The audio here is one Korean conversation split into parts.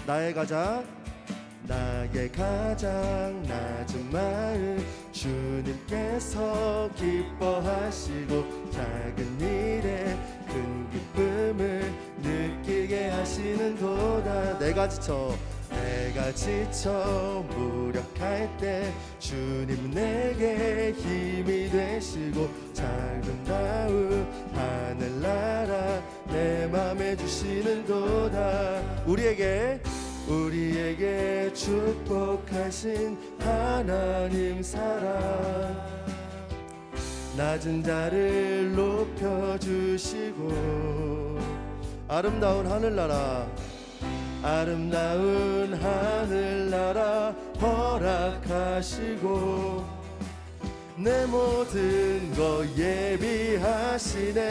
나의 가장 낮은 마음 주님께서 기뻐하시고 작은 일에 큰 기쁨을 느끼게 하시는도다. 내가 지쳐 무력할 때 주님 내게 힘이 되시고 아름다운 하늘나라 내 맘에 주시는도다. 우리에게 축복하신 하나님 사랑 낮은 자를 높여주시고 아름다운 하늘나라 허락하시고 내 모든 거 예비하시네.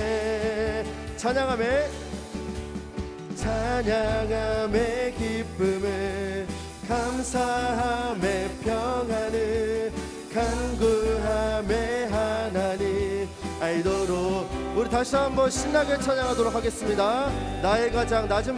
찬양함의 기쁨을 감사함의 평안을 간구함의 하나님 알도록 우리 다시 한번 신나게 찬양하도록 하겠습니다. 나의 가장 낮은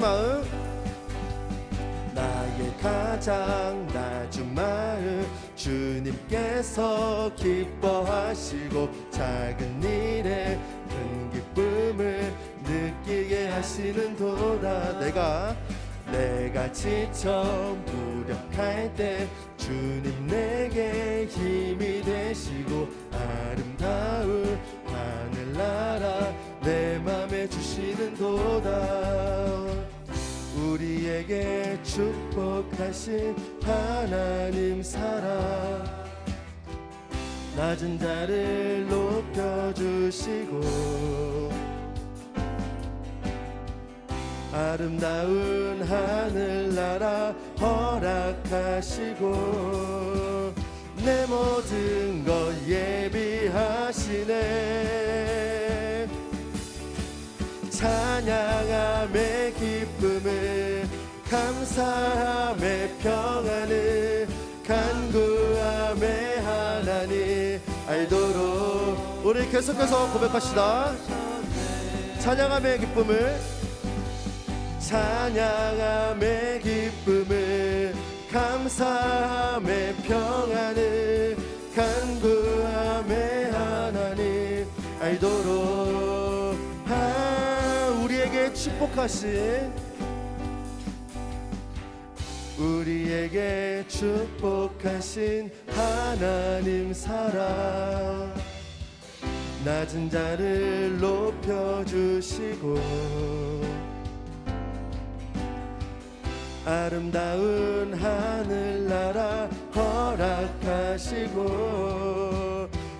마음 주님께서 기뻐하시고 작은 일에 큰 기쁨을 느끼게 하시는도다. 내가 지쳐 무력할 때 주님 내게 힘이 되시고 아름다운 하늘나라 내 맘에 주시는도다. 우리에게 축복하신 하나님 사랑 낮은 자를 높여주시고 아름다운 하늘나라 허락하시고 내 모든 것 예비하시네. 찬양함의 기쁨을 감사함의 평안을 간구함의 하나님 알도록 우리 계속해서 고백합시다. 찬양함의 기쁨을 감사함의 평안을 간구함의 하나님 알도록 우리에게 축복하신 하나님 사랑 낮은 자를 높여주시고 아름다운 하늘나라 허락하시고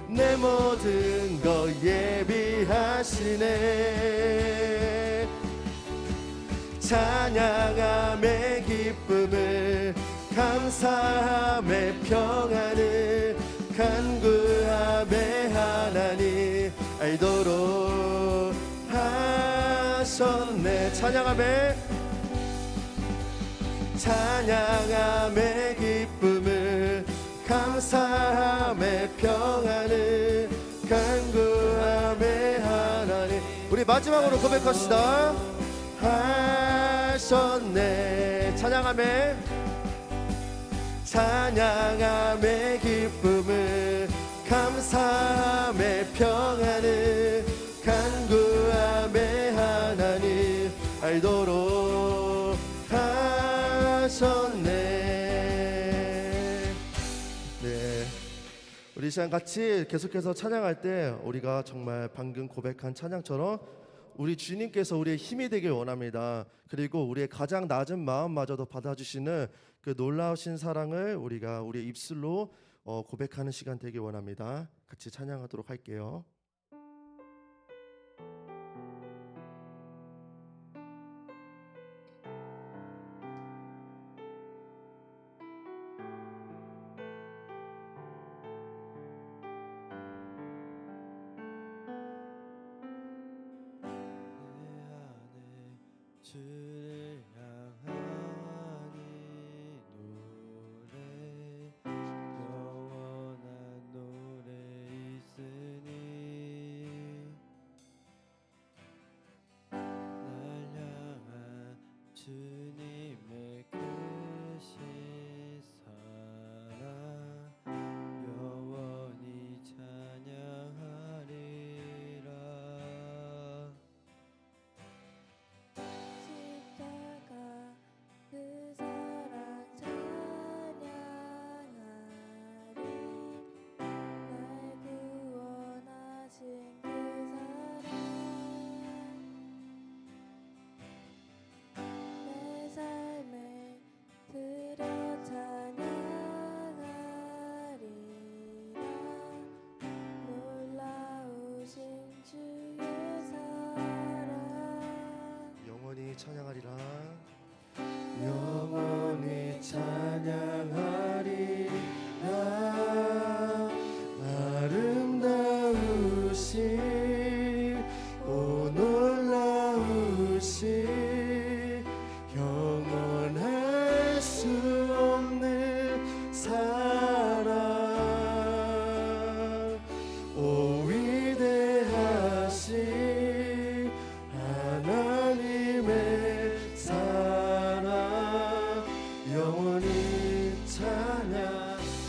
내 모든 것 예비하시네. 찬양함의 기쁨을 감사함의 평안을 간구함의 하나님 알도록 하셨네. 찬양함의 기쁨을 감사함의 평안을 간구함의 하나님 우리 마지막으로 고백합시다. 하셨네. 찬양함의 기쁨을 감사함의 평안을 간구함의 하나님 알도록 하셨네. 네, 우리 이 시간 같이 계속해서 찬양할 때 우리가 정말 방금 고백한 찬양처럼 우리 주님께서 우리의 힘이 되길 원합니다. 그리고 우리의 가장 낮은 마음마저도 받아주시는 그 놀라우신 사랑을 우리가 우리의 입술로 고백하는 시간 되길 원합니다. 같이 찬양하도록 할게요. 주를 향하니 노래 영원한 노래 있으니 날 향한 주님의 그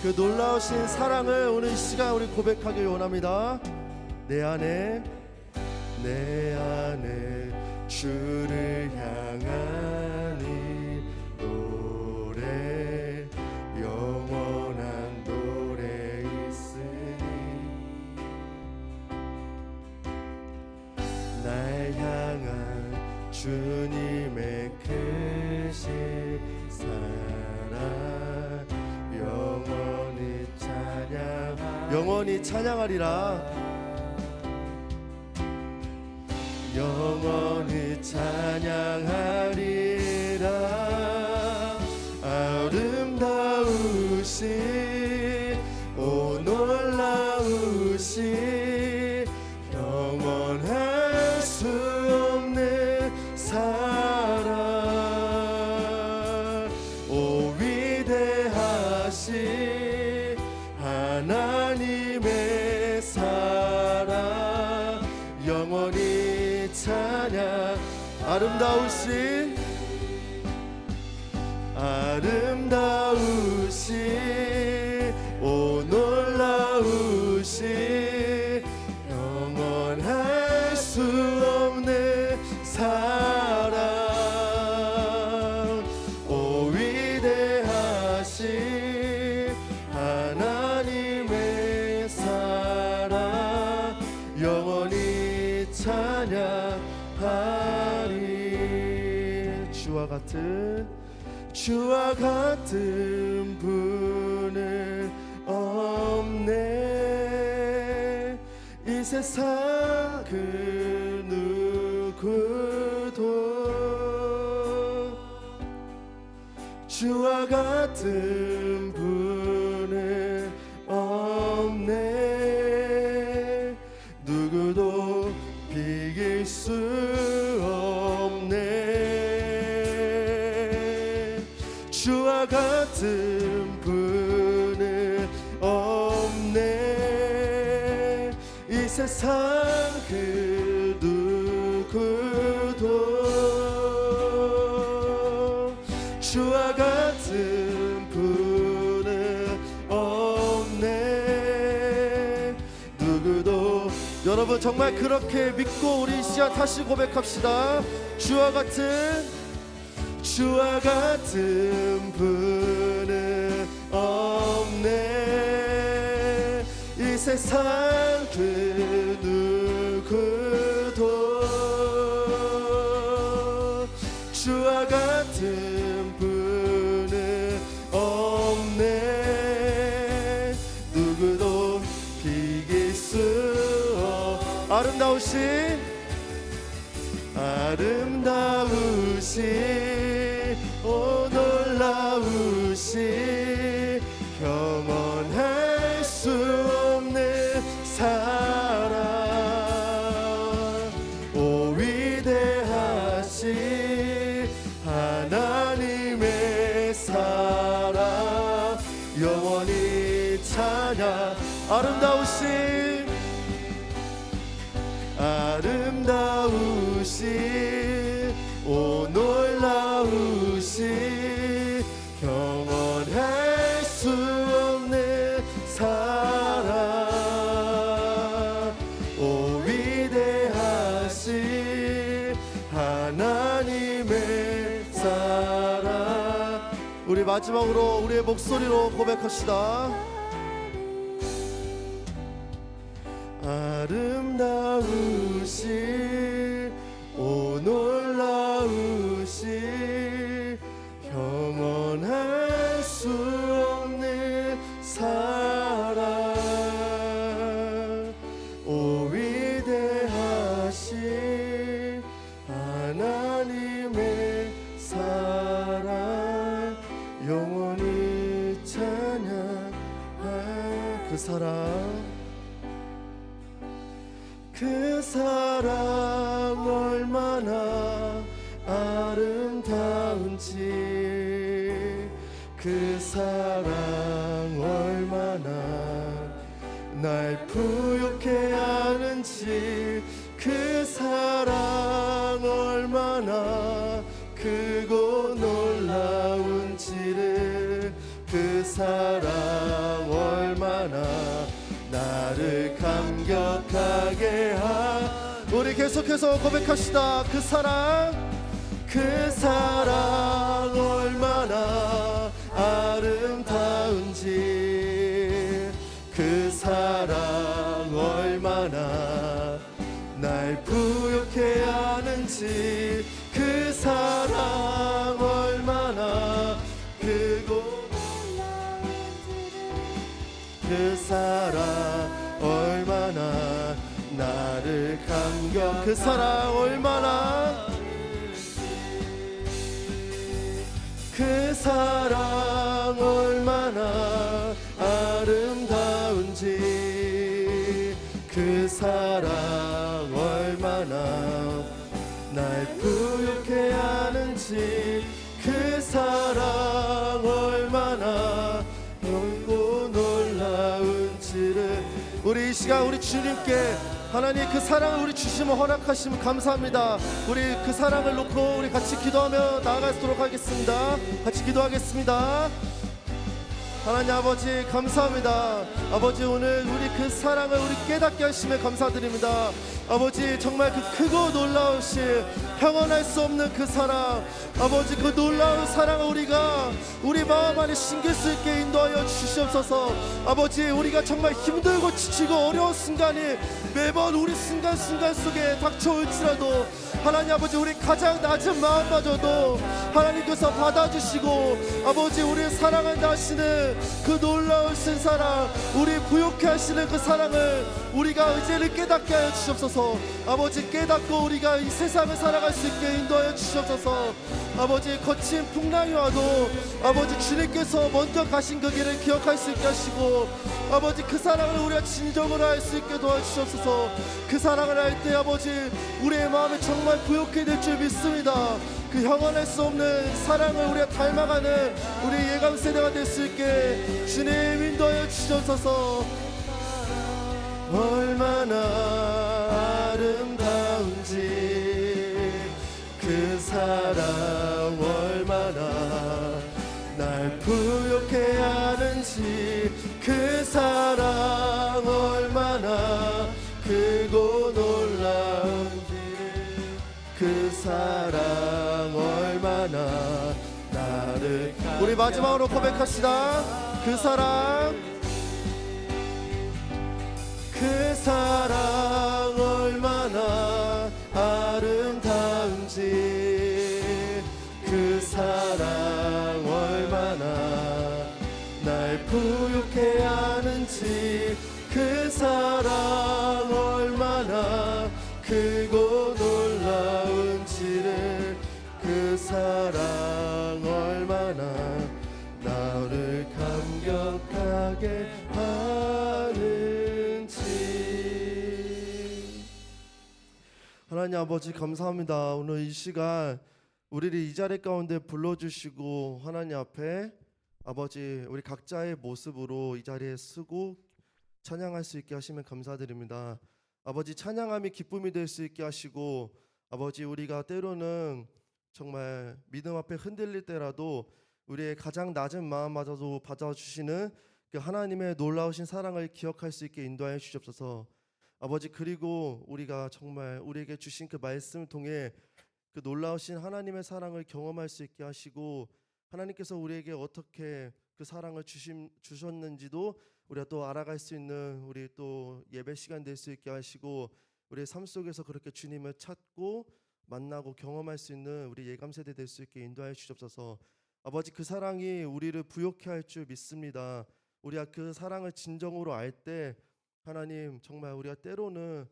그 놀라우신 사랑을 오늘 이 시간 우리 고백하길 원합니다. 내 안에 주를 향한 이 노래, 영원한 노래 있으니 날 향한 주님의 크신 사랑 영원히 찬양하리라. 영원히 찬양하리라. 아름다우신 오 놀라우신 영원할 수 없는 사랑, 오 위대하신 하나님의 사랑 영원히 찬양. 아름다우신 오 놀라우신 영원할 수 없는 사랑, 오 위대하신 하나님의 사랑 영원히 찬양하리. 주와 같은 분은 없네. 이 세상 그 누구도 주와 같은 분은 없네. 누구도 비길 수 없네. 주와 같은 분은 없네. 이 세상 그 누구도 주와 같은 분은 없네. 누구도. 여러분 정말 그렇게 믿고 우리 이 시간 다시 고백합시다. 주와 같은 분은 없네. 이 세상 그 누구도 주와 같은 분은 없네. 누구도 비길 수 아름다우신 오 놀라우신 영원할 수 없는 사랑, 오 위대하신 하나님의 사랑 영원히 찬양. 아름다우신 오 놀라우신 영원할 수 없는 사랑, 오 위대하신 하나님의 사랑. 우리 마지막으로 우리의 목소리로 고백합시다. 아름다우신 오 놀라우신 영원할 수 없는 사랑, 오 위대하신 하나님의 사랑 영원히 찬양할 그 사랑 얼마나 아름다운지, 그 사랑 얼마나 날 부욕해 하는지, 그 사랑 얼마나 크고 놀라운지를 그 사랑 계속해서 고백합시다. 그 사랑 얼마나 아름다운지, 그 사랑 얼마나 날 부욕해 하는지, 그 사랑 얼마나 크고 그 사랑 얼마나 나를 감격, 그 사랑 얼마나, 그 사랑 얼마나 아름다운지, 그 사랑 얼마나 날 부욕해 하는지, 그 사랑 얼마나 넓고 놀라운지를. 우리 이 시간 우리 주님께 하나님 그 사랑을 우리 주시면 허락하시면 감사합니다. 우리 그 사랑을 놓고 우리 같이 기도하며 나아가도록 하겠습니다. 같이 기도하겠습니다. 하나님 아버지 감사합니다. 아버지 오늘 우리 그 사랑을 우리 깨닫게 하시면 감사드립니다. 아버지 정말 그 크고 놀라우신 형언할 수 없는 그 사랑, 아버지 그 놀라운 사랑을 우리가 우리 마음 안에 심길 수 있게 인도하여 주시옵소서. 아버지 우리가 정말 힘들고 지치고 어려운 순간이 매번 우리 순간순간 속에 닥쳐올지라도 하나님 아버지 우리 가장 낮은 마음마저도 하나님께서 받아주시고 아버지 우리를 사랑한다 하시는 그 놀라우신 사랑, 우리 부욕해 하시는 그 사랑을 우리가 이제는 깨닫게 하여 주시옵소서. 아버지 깨닫고 우리가 이 세상을 살아갈 수 있게 인도하여 주시옵소서. 아버지 거친 풍랑이 와도 아버지 주님께서 먼저 가신 그 길을 기억할 수 있게 하시고 아버지 그 사랑을 우리가 진정으로 할 수 있게 도와주시옵소서. 그 사랑을 할 때 아버지 우리의 마음이 정말 부욕해 될 줄 믿습니다. 그 형언할 수 없는 사랑을 우리가 닮아가는 우리 예감 세대가 될 수 있게 주님 인도하여 주시옵소서. 얼마나 아름다운지, 그 사랑 얼마나 날 부욕해 하는지, 그 사랑 얼마나 크고 놀라운지, 그 사랑 얼마나 나를. 우리 마지막으로 고백합시다. 그 사랑, 그 사랑 얼마나 아름다운지, 그 사랑 얼마나 날 부욕해 하는지, 그 사랑 얼마나 크고 놀라운지를, 그 사랑 얼마나 나를 감격하게 하는지. 하나님 아버지 감사합니다. 오늘 이 시간 우리를 이 자리 가운데 불러주시고 하나님 앞에 아버지 우리 각자의 모습으로 이 자리에 쓰고 찬양할 수 있게 하시면 감사드립니다. 아버지 찬양함이 기쁨이 될 수 있게 하시고 아버지 우리가 때로는 정말 믿음 앞에 흔들릴 때라도 우리의 가장 낮은 마음마저도 받아주시는 그 하나님의 놀라우신 사랑을 기억할 수 있게 인도하여 주시옵소서. 아버지 그리고 우리가 정말 우리에게 주신 그 말씀을 통해 그 놀라우신 하나님의 사랑을 경험할 수 있게 하시고 하나님께서 우리에게 어떻게 그 사랑을 주셨는지도 우리가 또 알아갈 수 있는 우리 또 예배 시간 될 수 있게 하시고 우리의 삶 속에서 그렇게 주님을 찾고 만나고 경험할 수 있는 우리 예감 세대 될 수 있게 인도하여 주옵소서. 아버지 그 사랑이 우리를 부욕해 할 줄 믿습니다. 우리가 그 사랑을 진정으로 알 때 하나님 정말 우리가 때로는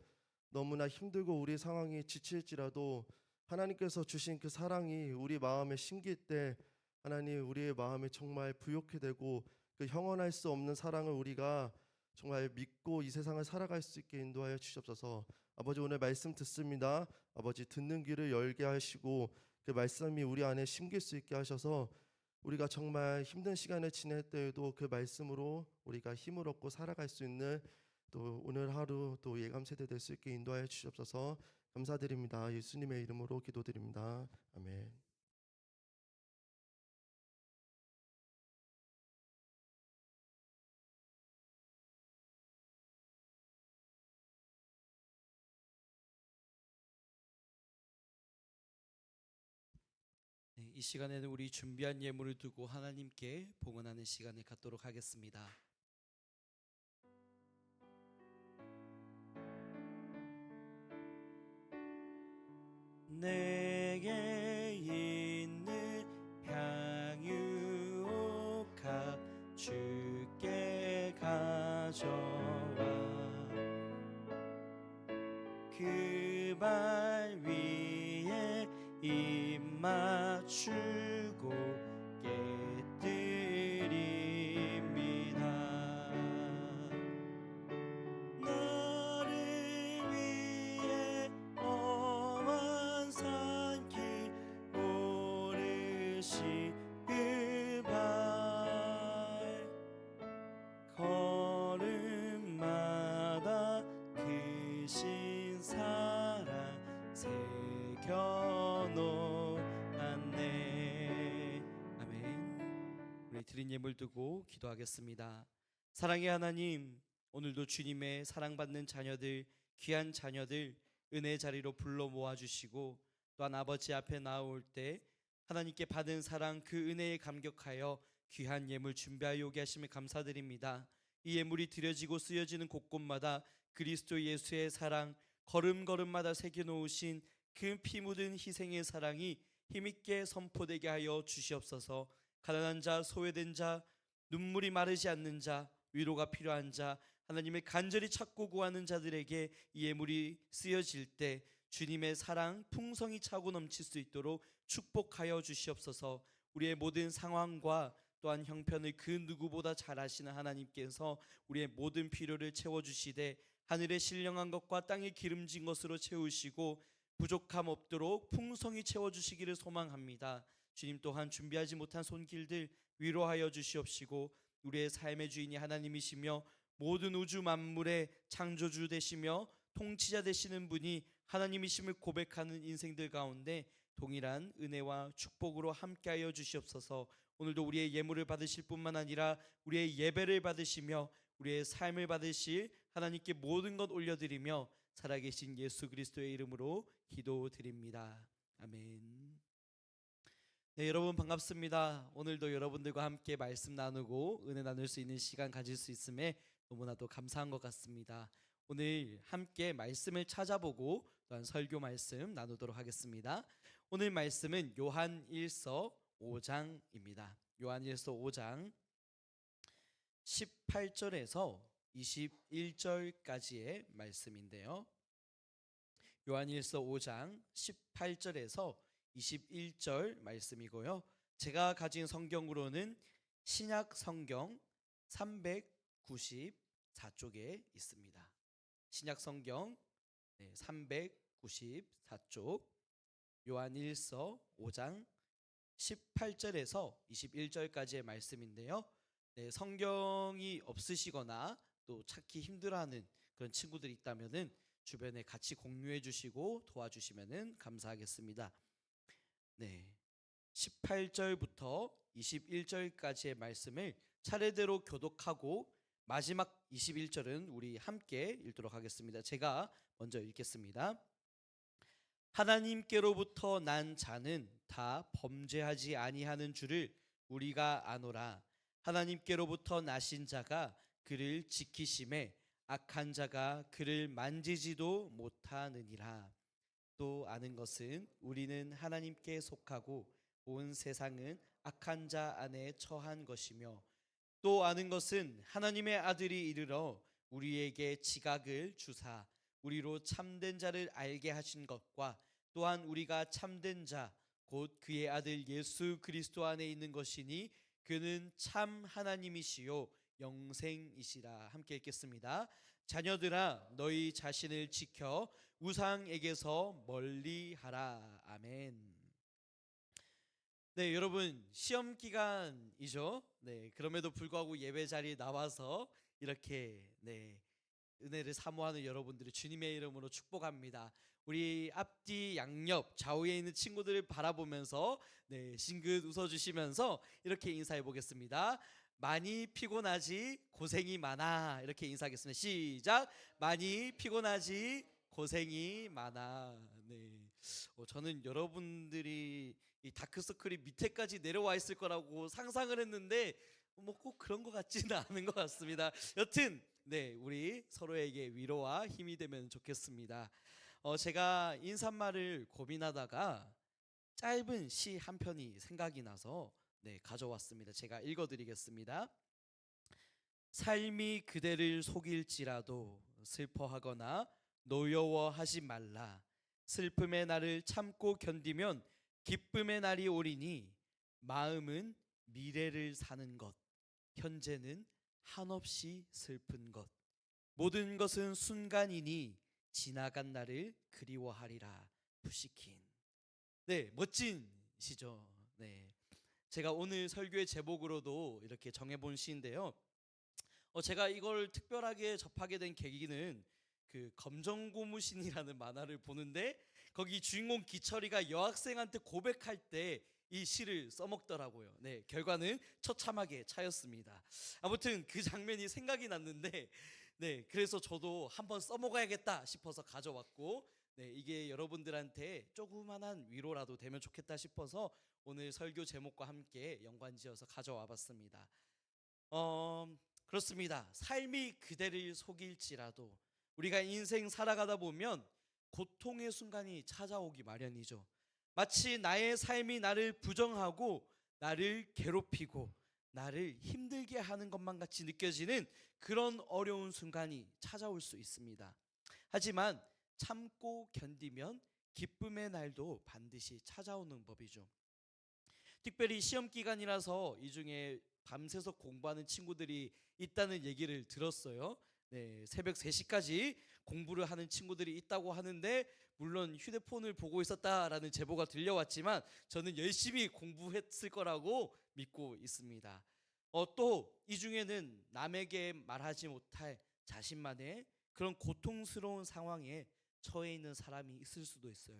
너무나 힘들고 우리 상황이 지칠지라도 하나님께서 주신 그 사랑이 우리 마음에 심길 때 하나님 우리의 마음에 정말 부욕해 되고 그 형언할 수 없는 사랑을 우리가 정말 믿고 이 세상을 살아갈 수 있게 인도하여 주시옵소서. 아버지 오늘 말씀 듣습니다. 아버지 듣는 귀를 열게 하시고 그 말씀이 우리 안에 심길 수 있게 하셔서 우리가 정말 힘든 시간을 지낼 때에도 그 말씀으로 우리가 힘을 얻고 살아갈 수 있는 또 오늘 하루 또 예감 세대 될 수 있게 인도하여 주시옵소서. 감사드립니다. 예수님의 이름으로 기도드립니다. 아멘. 시간에는 우리 준비한 예물을 두고 하나님께 봉헌하는 시간을 갖도록 하겠습니다. 내게 있는 향유옥합 주께 가져와 그 발 위에 입 맞추고 깨뜨립니다. 나를 위해 험한 산길 오르시 그 발 걸음마다 크신 사랑 새겨놓았네. 아멘. 우리 드린 예물 두고 기도하겠습니다. 사랑의 하나님, 오늘도 주님의 사랑받는 자녀들, 귀한 자녀들 은혜 자리로 불러 모아주시고 또한 아버지 앞에 나올 때 하나님께 받은 사랑 그 은혜에 감격하여 귀한 예물 준비하여 오게 하심을 감사드립니다. 이 예물이 드려지고 쓰여지는 곳곳마다 그리스도 예수의 사랑 걸음걸음마다 새겨놓으신 그 피 묻은 희생의 사랑이 힘있게 선포되게 하여 주시옵소서. 가난한 자, 소외된 자, 눈물이 마르지 않는 자, 위로가 필요한 자, 하나님을 간절히 찾고 구하는 자들에게 이 예물이 쓰여질 때 주님의 사랑 풍성히 차고 넘칠 수 있도록 축복하여 주시옵소서. 우리의 모든 상황과 또한 형편을 그 누구보다 잘 아시는 하나님께서 우리의 모든 필요를 채워주시되 하늘의 신령한 것과 땅의 기름진 것으로 채우시고 부족함 없도록 풍성히 채워주시기를 소망합니다. 주님 또한 준비하지 못한 손길들 위로하여 주시옵시고 우리의 삶의 주인이 하나님이시며 모든 우주 만물의 창조주 되시며 통치자 되시는 분이 하나님이심을 고백하는 인생들 가운데 동일한 은혜와 축복으로 함께하여 주시옵소서. 오늘도 우리의 예물을 받으실 뿐만 아니라 우리의 예배를 받으시며 우리의 삶을 받으실 하나님께 모든 것 올려드리며 살아계신 예수 그리스도의 이름으로 기도드립니다. 아멘. 네, 여러분 반갑습니다. 오늘도 여러분들과 함께 말씀 나누고 은혜 나눌 수 있는 시간 가질 수 있음에 너무나도 감사한 것 같습니다. 오늘 함께 말씀을 찾아보고 또한 설교 말씀 나누도록 하겠습니다. 오늘 말씀은 요한일서 5장입니다. 요한일서 5장 18절에서 21절까지의 말씀인데요. 요한일서 5장 18절에서 21절 말씀이고요. 제가 가진 성경으로는 신약 성경 394쪽에 있습니다. 신약 성경 394쪽 요한일서 5장 18절에서 21절까지의 말씀인데요. 성경이 없으시거나 또 찾기 힘들어하는 그런 친구들이 있다면은 주변에 같이 공유해 주시고 도와주시면은 감사하겠습니다. 18절부터 21절까지의 말씀을 차례대로 교독하고 마지막 21절은 우리 함께 읽도록 하겠습니다. 제가 먼저 읽겠습니다. 하나님께로부터 난 자는 다 범죄하지 아니하는 줄을 우리가 아노라. 하나님께로부터 나신 자가 그를 지키심에 악한 자가 그를 만지지도 못하느니라. 또 아는 것은 우리는 하나님께 속하고 온 세상은 악한 자 안에 처한 것이며 또 아는 것은 하나님의 아들이 이르러 우리에게 지각을 주사 우리로 참된 자를 알게 하신 것과 또한 우리가 참된 자 곧 그의 아들 예수 그리스도 안에 있는 것이니 그는 참 하나님이시요 영생이시라. 함께 읽겠습니다. 자녀들아 너희 자신을 지켜 우상에게서 멀리하라. 아멘. 네, 여러분 시험 기간이죠. 그럼에도 불구하고 예배 자리에 나와서 이렇게 은혜를 사모하는 여러분들을 주님의 이름으로 축복합니다. 우리 앞뒤 양옆 좌우에 있는 친구들을 바라보면서 싱긋 웃어주시면서 이렇게 인사해 보겠습니다. 많이 피곤하지 고생이 많아. 이렇게 인사하겠습니다. 시작. 많이 피곤하지 고생이 많아. 저는 여러분들이 이 다크서클이 밑에까지 내려와 있을 거라고 상상을 했는데 뭐 꼭 그런 것 같지는 않은 것 같습니다. 여튼 네, 우리 서로에게 위로와 힘이 되면 좋겠습니다. 제가 인사말을 고민하다가 짧은 시 한 편이 생각이 나서 네, 가져왔습니다. 제가 읽어드리겠습니다. 삶이 그대를 속일지라도 슬퍼하거나 노여워하지 말라. 슬픔의 날을 참고 견디면 기쁨의 날이 오리니 마음은 미래를 사는 것, 현재는 한없이 슬픈 것. 모든 것은 순간이니 지나간 날을 그리워하리라. 푸시킨. 네, 멋진 시죠. 네, 제가 오늘 설교의 제목으로도 이렇게 정해본 시인데요. 제가 이걸 특별하게 접하게 된 계기는 그 검정고무신이라는 만화를 보는데 거기 주인공 기철이가 여학생한테 고백할 때 이 시를 써먹더라고요. 네, 결과는 처참하게 차였습니다. 아무튼 그 장면이 생각이 났는데 네, 그래서 저도 한번 써먹어야겠다 싶어서 가져왔고 네, 이게 여러분들한테 조그만한 위로라도 되면 좋겠다 싶어서 오늘 설교 제목과 함께 연관지어서 가져와 봤습니다. 그렇습니다. 삶이 그대를 속일지라도 우리가 인생 살아가다 보면 고통의 순간이 찾아오기 마련이죠. 마치 나의 삶이 나를 부정하고 나를 괴롭히고 나를 힘들게 하는 것만 같이 느껴지는 그런 어려운 순간이 찾아올 수 있습니다. 하지만 참고 견디면 기쁨의 날도 반드시 찾아오는 법이죠. 특별히 시험 기간이라서 이 중에 밤새서 공부하는 친구들이 있다는 얘기를 들었어요. 네, 새벽 3시까지 공부를 하는 친구들이 있다고 하는데 물론 휴대폰을 보고 있었다라는 제보가 들려왔지만 저는 열심히 공부했을 거라고 믿고 있습니다. 또 이 중에는 남에게 말하지 못할 자신만의 그런 고통스러운 상황에 처해 있는 사람이 있을 수도 있어요.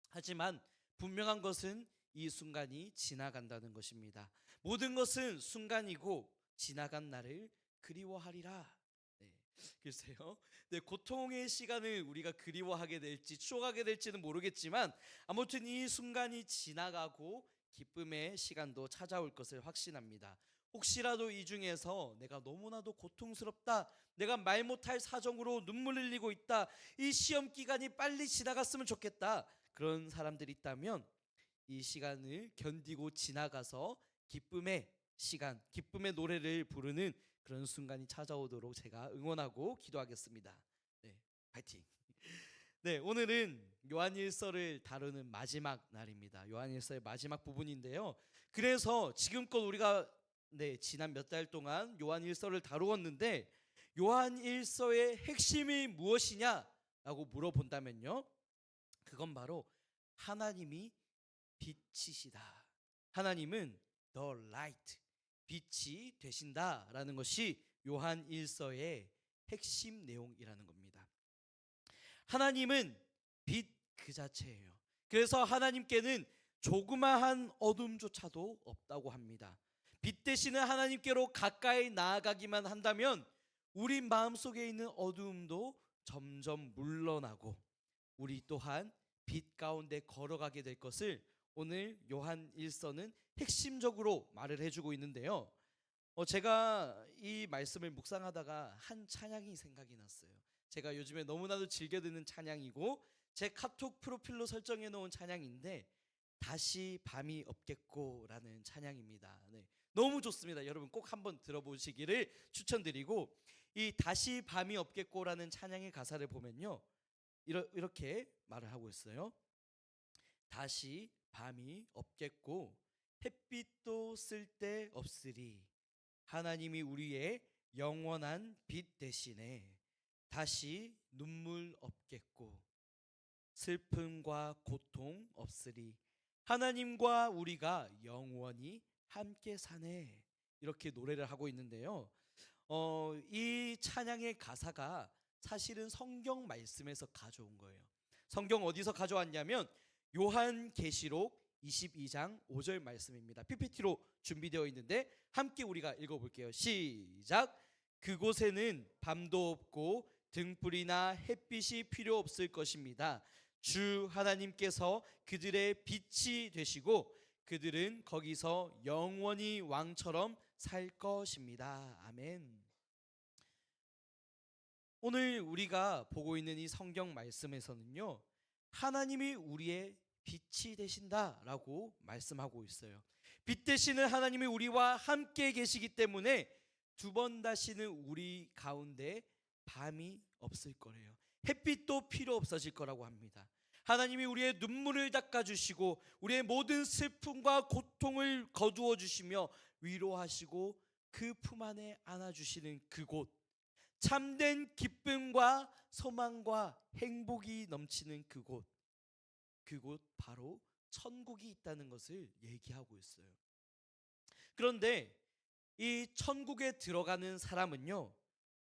하지만 분명한 것은 이 순간이 지나간다는 것입니다. 모든 것은 순간이고 지나간 날을 그리워하리라. 네, 글쎄요. 네, 고통의 시간을 우리가 그리워하게 될지 추억하게 될지는 모르겠지만 아무튼 이 순간이 지나가고 기쁨의 시간도 찾아올 것을 확신합니다. 혹시라도 이 중에서 내가 너무나도 고통스럽다, 내가 말 못할 사정으로 눈물 흘리고 있다, 이 시험 기간이 빨리 지나갔으면 좋겠다, 그런 사람들이 있다면 이 시간을 견디고 지나가서 기쁨의 시간, 기쁨의 노래를 부르는 그런 순간이 찾아오도록 제가 응원하고 기도하겠습니다. 네, 파이팅. 네, 오늘은 요한일서를 다루는 마지막 날입니다. 요한일서의 마지막 부분인데요. 그래서 지금껏 우리가 지난 몇 달 동안 요한일서를 다루었는데 요한일서의 핵심이 무엇이냐라고 물어본다면요, 그건 바로 하나님이 빛이시다. 하나님은 the light, 빛이 되신다라는 것이 요한일서의 핵심 내용이라는 겁니다. 하나님은 빛 그 자체예요. 그래서 하나님께는 조그마한 어둠조차도 없다고 합니다. 빛 되시는 하나님께로 가까이 나아가기만 한다면 우리 마음속에 있는 어두움도 점점 물러나고 우리 또한 빛 가운데 걸어가게 될 것을 오늘 요한일서는 핵심적으로 말을 해주고 있는데요. 제가 이 말씀을 묵상하다가 한 찬양이 생각이 났어요. 제가 요즘에 너무나도 즐겨 듣는 찬양이고 제 카톡 프로필로 설정해 놓은 찬양인데 다시 밤이 없겠고 라는 찬양입니다. 네, 너무 좋습니다. 여러분 꼭 한번 들어보시기를 추천드리고, 이 다시 밤이 없겠고 라는 찬양의 가사를 보면요, 이렇게 말을 하고 있어요. 다시 밤이 없겠고 햇빛도 쓸데 없으리. 하나님이 우리의 영원한 빛 대신에 다시 눈물 없겠고 슬픔과 고통 없으리. 하나님과 우리가 영원히 함께 사네. 이렇게 노래를 하고 있는데요. 이 찬양의 가사가 사실은 성경 말씀에서 가져온 거예요. 성경 어디서 가져왔냐면 요한계시록 22장 5절 말씀입니다. PPT로 준비되어 있는데 함께 우리가 읽어볼게요. 시작. 그곳에는 밤도 없고 등불이나 햇빛이 필요 없을 것입니다. 주 하나님께서 그들의 빛이 되시고 그들은 거기서 영원히 왕처럼 살 것입니다. 아멘. 오늘 우리가 보고 있는 이 성경 말씀에서는요, 하나님이 우리의 빛이 되신다라고 말씀하고 있어요. 빛 되시는 하나님이 우리와 함께 계시기 때문에 두 번 다시는 우리 가운데 밤이 없을 거래요. 햇빛도 필요 없어질 거라고 합니다. 하나님이 우리의 눈물을 닦아주시고 우리의 모든 슬픔과 고통을 거두어 주시며 위로하시고 그 품 안에 안아주시는 그곳, 참된 기쁨과 소망과 행복이 넘치는 그곳 바로 천국이 있다는 것을 얘기하고 있어요. 그런데 이 천국에 들어가는 사람은요,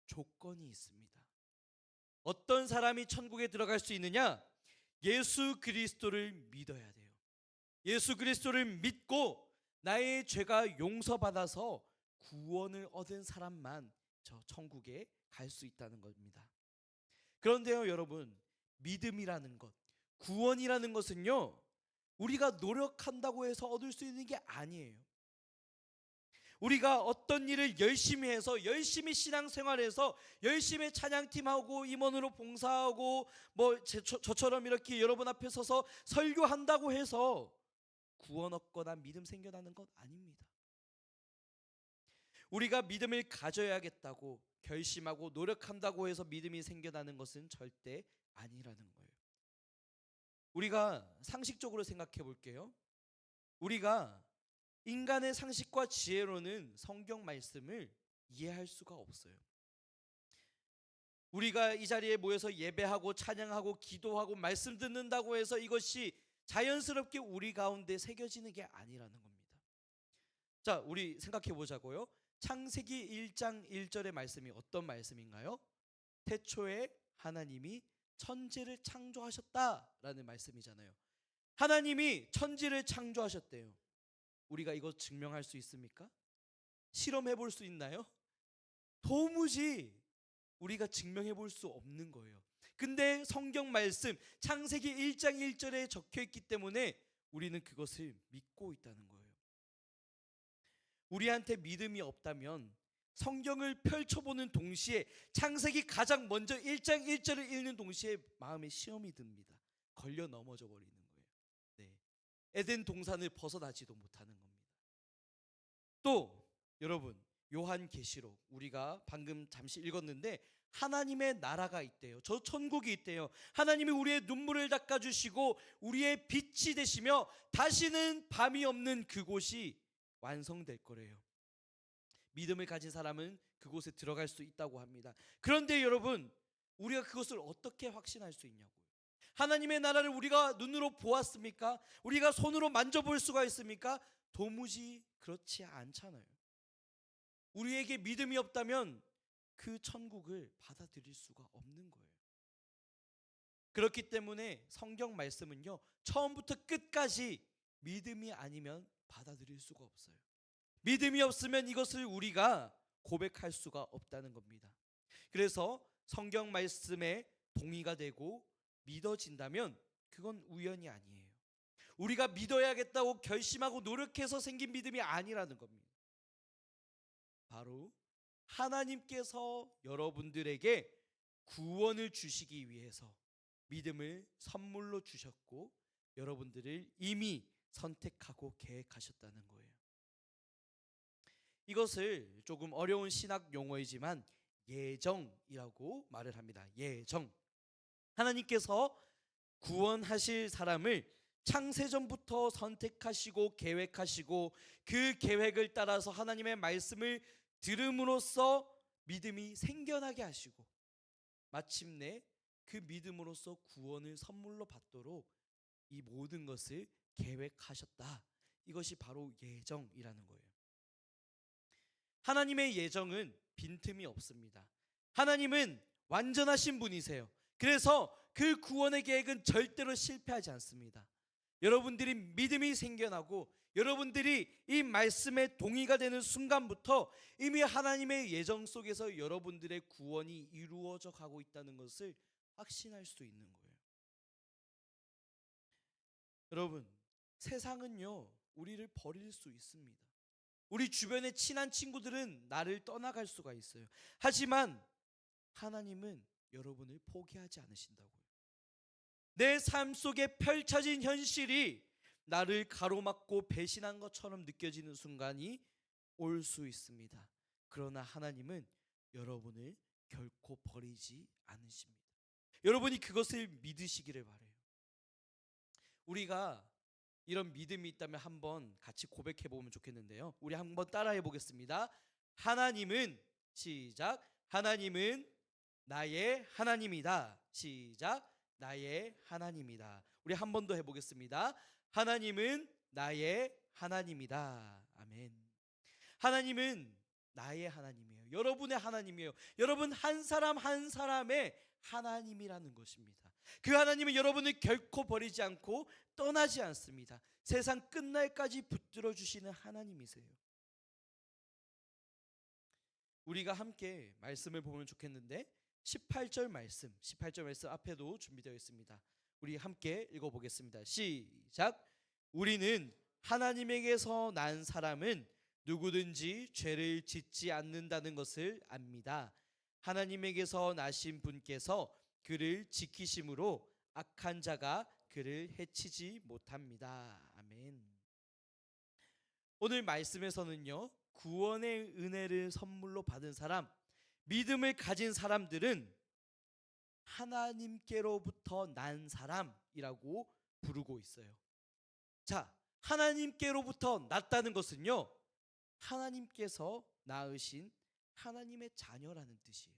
조건이 있습니다. 어떤 사람이 천국에 들어갈 수 있느냐? 예수 그리스도를 믿어야 돼요. 예수 그리스도를 믿고 나의 죄가 용서받아서 구원을 얻은 사람만 저 천국에 갈 수 있다는 겁니다. 그런데요, 여러분, 믿음이라는 것, 구원이라는 것은요, 우리가 노력한다고 해서 얻을 수 있는 게 아니에요. 우리가 어떤 일을 열심히 해서 열심히 신앙생활해서 열심히 찬양팀하고 임원으로 봉사하고 저처럼 이렇게 여러분 앞에 서서 설교한다고 해서 구원 얻거나 믿음 생겨나는 것 아닙니다. 우리가 믿음을 가져야겠다고 결심하고 노력한다고 해서 믿음이 생겨나는 것은 절대 아니라는 거예요. 우리가 상식적으로 생각해 볼게요. 우리가 인간의 상식과 지혜로는 성경 말씀을 이해할 수가 없어요. 우리가 이 자리에 모여서 예배하고 찬양하고 기도하고 말씀 듣는다고 해서 이것이 자연스럽게 우리 가운데 새겨지는 게 아니라는 겁니다. 자, 우리 생각해 보자고요. 창세기 1장 1절의 말씀이 어떤 말씀인가요? 태초에 하나님이 천지를 창조하셨다라는 말씀이잖아요. 하나님이 천지를 창조하셨대요. 우리가 이거 증명할 수 있습니까? 실험해 볼 수 있나요? 도무지 우리가 증명해 볼 수 없는 거예요. 근데 성경 말씀 창세기 1장 1절에 적혀 있기 때문에 우리는 그것을 믿고 있다는 거예요. 우리한테 믿음이 없다면 성경을 펼쳐보는 동시에 창세기 가장 먼저 1장 1절을 읽는 동시에 마음에 시험이 듭니다. 걸려 넘어져 버리는 거예요. 네. 에덴 동산을 벗어나지도 못하는 겁니다. 또 여러분, 요한계시록 우리가 방금 잠시 읽었는데 하나님의 나라가 있대요. 저 천국이 있대요. 하나님이 우리의 눈물을 닦아주시고 우리의 빛이 되시며 다시는 밤이 없는 그곳이 완성될 거래요. 믿음을 가진 사람은 그곳에 들어갈 수 있다고 합니다. 그런데 여러분, 우리가 그것을 어떻게 확신할 수 있냐고요. 하나님의 나라를 우리가 눈으로 보았습니까? 우리가 손으로 만져볼 수가 있습니까? 도무지 그렇지 않잖아요. 우리에게 믿음이 없다면 그 천국을 받아들일 수가 없는 거예요. 그렇기 때문에 성경 말씀은요, 처음부터 끝까지 믿음이 아니면 받아들일 수가 없어요. 믿음이 없으면 이것을 우리가 고백할 수가 없다는 겁니다. 그래서 성경 말씀에 동의가 되고 믿어진다면 그건 우연이 아니에요. 우리가 믿어야겠다고 결심하고 노력해서 생긴 믿음이 아니라는 겁니다. 바로 하나님께서 여러분들에게 구원을 주시기 위해서 믿음을 선물로 주셨고 여러분들을 이미 선택하고 계획하셨다는 거예요. 이것을 조금 어려운 신학 용어이지만 예정이라고 말을 합니다. 예정. 하나님께서 구원하실 사람을 창세전부터 선택하시고 계획하시고 그 계획을 따라서 하나님의 말씀을 들음으로써 믿음이 생겨나게 하시고 마침내 그 믿음으로써 구원을 선물로 받도록 이 모든 것을 계획하셨다. 이것이 바로 예정이라는 거예요. 하나님의 예정은 빈틈이 없습니다. 하나님은 완전하신 분이세요. 그래서 그 구원의 계획은 절대로 실패하지 않습니다. 여러분들이 믿음이 생겨나고 여러분들이 이 말씀에 동의가 되는 순간부터 이미 하나님의 예정 속에서 여러분들의 구원이 이루어져 가고 있다는 것을 확신할 수 있는 거예요. 여러분, 세상은요, 우리를 버릴 수 있습니다. 우리 주변의 친한 친구들은 나를 떠나갈 수가 있어요. 하지만 하나님은 여러분을 포기하지 않으신다고요. 내 삶 속에 펼쳐진 현실이 나를 가로막고 배신한 것처럼 느껴지는 순간이 올 수 있습니다. 그러나 하나님은 여러분을 결코 버리지 않으십니다. 여러분이 그것을 믿으시기를 바라요. 우리가 이런 믿음이 있다면 한번 같이 고백해 보면 좋겠는데요. 우리 한번 따라해 보겠습니다. 하나님은, 시작, 하나님은 나의 하나님이다. 시작, 나의 하나님이다. 우리 한 번 더 해보겠습니다. 하나님은 나의 하나님이다. 아멘. 하나님은 나의 하나님이에요. 여러분의 하나님이에요. 여러분 한 사람 한 사람의 하나님이라는 것입니다. 그 하나님은 여러분을 결코 버리지 않고 떠나지 않습니다. 세상 끝날까지 붙들어 주시는 하나님이세요. 우리가 함께 말씀을 보면 좋겠는데 18절 말씀 앞에도 준비되어 있습니다. 우리 함께 읽어보겠습니다. 시작. 우리는 하나님에게서 난 사람은 누구든지 죄를 짓지 않는다는 것을 압니다. 하나님에게서 나신 분께서 그를 지키심으로 악한 자가 그를 해치지 못합니다. 아멘. 오늘 말씀에서는요, 구원의 은혜를 선물로 받은 사람, 믿음을 가진 사람들은 하나님께로부터 난 사람이라고 부르고 있어요. 자, 하나님께로부터 났다는 것은요, 하나님께서 낳으신 하나님의 자녀라는 뜻이에요.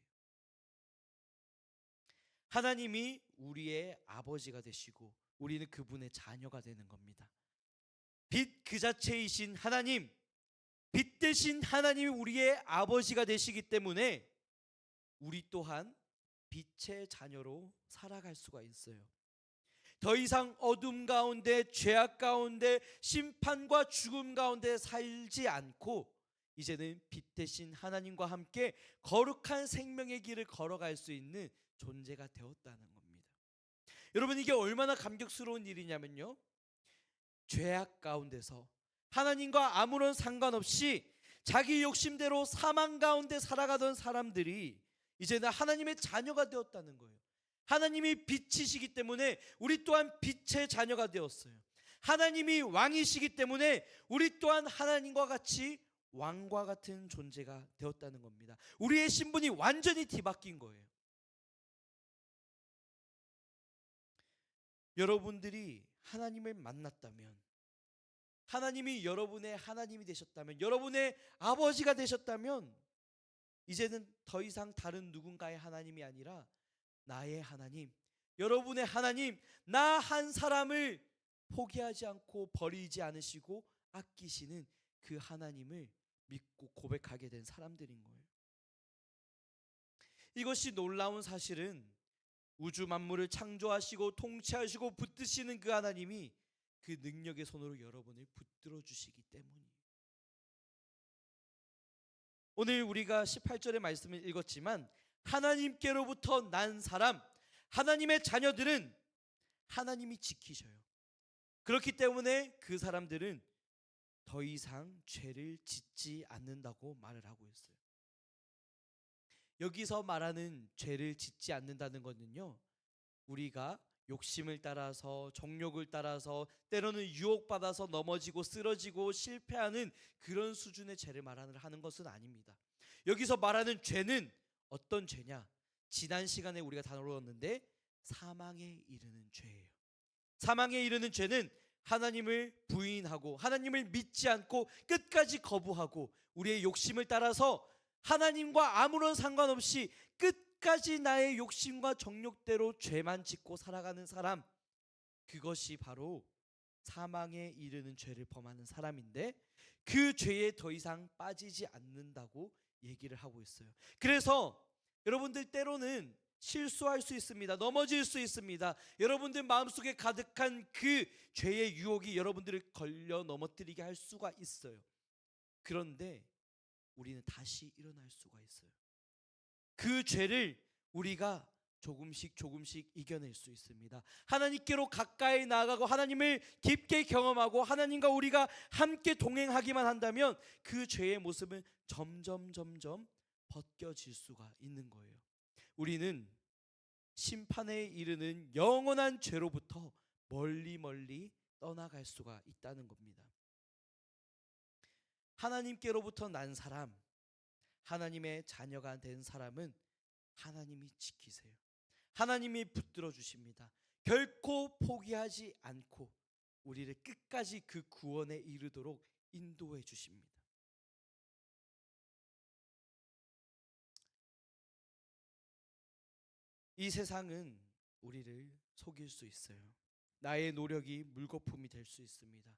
하나님이 우리의 아버지가 되시고 우리는 그분의 자녀가 되는 겁니다. 빛 그 자체이신 하나님, 빛 대신 하나님이 우리의 아버지가 되시기 때문에 우리 또한 빛의 자녀로 살아갈 수가 있어요. 더 이상 어둠 가운데, 죄악 가운데, 심판과 죽음 가운데 살지 않고 이제는 빛 대신 하나님과 함께 거룩한 생명의 길을 걸어갈 수 있는 존재가 되었다는 겁니다. 여러분, 이게 얼마나 감격스러운 일이냐면요, 죄악 가운데서 하나님과 아무런 상관없이 자기 욕심대로 사망 가운데 살아가던 사람들이 이제는 하나님의 자녀가 되었다는 거예요. 하나님이 빛이시기 때문에 우리 또한 빛의 자녀가 되었어요. 하나님이 왕이시기 때문에 우리 또한 하나님과 같이 왕과 같은 존재가 되었다는 겁니다. 우리의 신분이 완전히 뒤바뀐 거예요. 여러분들이 하나님을 만났다면, 하나님이 여러분의 하나님이 되셨다면, 여러분의 아버지가 되셨다면 이제는 더 이상 다른 누군가의 하나님이 아니라 나의 하나님, 여러분의 하나님, 나 한 사람을 포기하지 않고 버리지 않으시고 아끼시는 그 하나님을 믿고 고백하게 된 사람들인 거예요. 이것이 놀라운 사실은 우주 만물을 창조하시고 통치하시고 붙드시는 그 하나님이 그 능력의 손으로 여러분을 붙들어 주시기 때문이에요. 오늘 우리가 18절의 말씀을 읽었지만 하나님께로부터 난 사람, 하나님의 자녀들은 하나님이 지키셔요. 그렇기 때문에 그 사람들은 더 이상 죄를 짓지 않는다고 말을 하고 있어요. 여기서 말하는 죄를 짓지 않는다는 것은요, 우리가 욕심을 따라서, 정욕을 따라서, 때로는 유혹받아서 넘어지고 쓰러지고 실패하는 그런 수준의 죄를 말하는 것은 아닙니다. 여기서 말하는 죄는 어떤 죄냐? 지난 시간에 우리가 다루었는데 사망에 이르는 죄예요. 사망에 이르는 죄는 하나님을 부인하고 하나님을 믿지 않고 끝까지 거부하고 우리의 욕심을 따라서 하나님과 아무런 상관없이 끝까지 나의 욕심과 정욕대로 죄만 짓고 살아가는 사람, 그것이 바로 사망에 이르는 죄를 범하는 사람인데, 그 죄에 더 이상 빠지지 않는다고 얘기를 하고 있어요. 그래서 여러분들 때로는 실수할 수 있습니다. 넘어질 수 있습니다. 여러분들 마음속에 가득한 그 죄의 유혹이 여러분들을 걸려 넘어뜨리게 할 수가 있어요. 그런데 우리는 다시 일어날 수가 있어요. 그 죄를 우리가 조금씩 이겨낼 수 있습니다. 하나님께로 가까이 나아가고 하나님을 깊게 경험하고 하나님과 우리가 함께 동행하기만 한다면 그 죄의 모습은 점점 벗겨질 수가 있는 거예요. 우리는 심판에 이르는 영원한 죄로부터 멀리 떠나갈 수가 있다는 겁니다. 하나님께로부터 난 사람, 하나님의 자녀가 된 사람은 하나님이 지키세요. 하나님이 붙들어 주십니다. 결코 포기하지 않고 우리를 끝까지 그 구원에 이르도록 인도해 주십니다. 이 세상은 우리를 속일 수 있어요. 나의 노력이 물거품이 될 수 있습니다.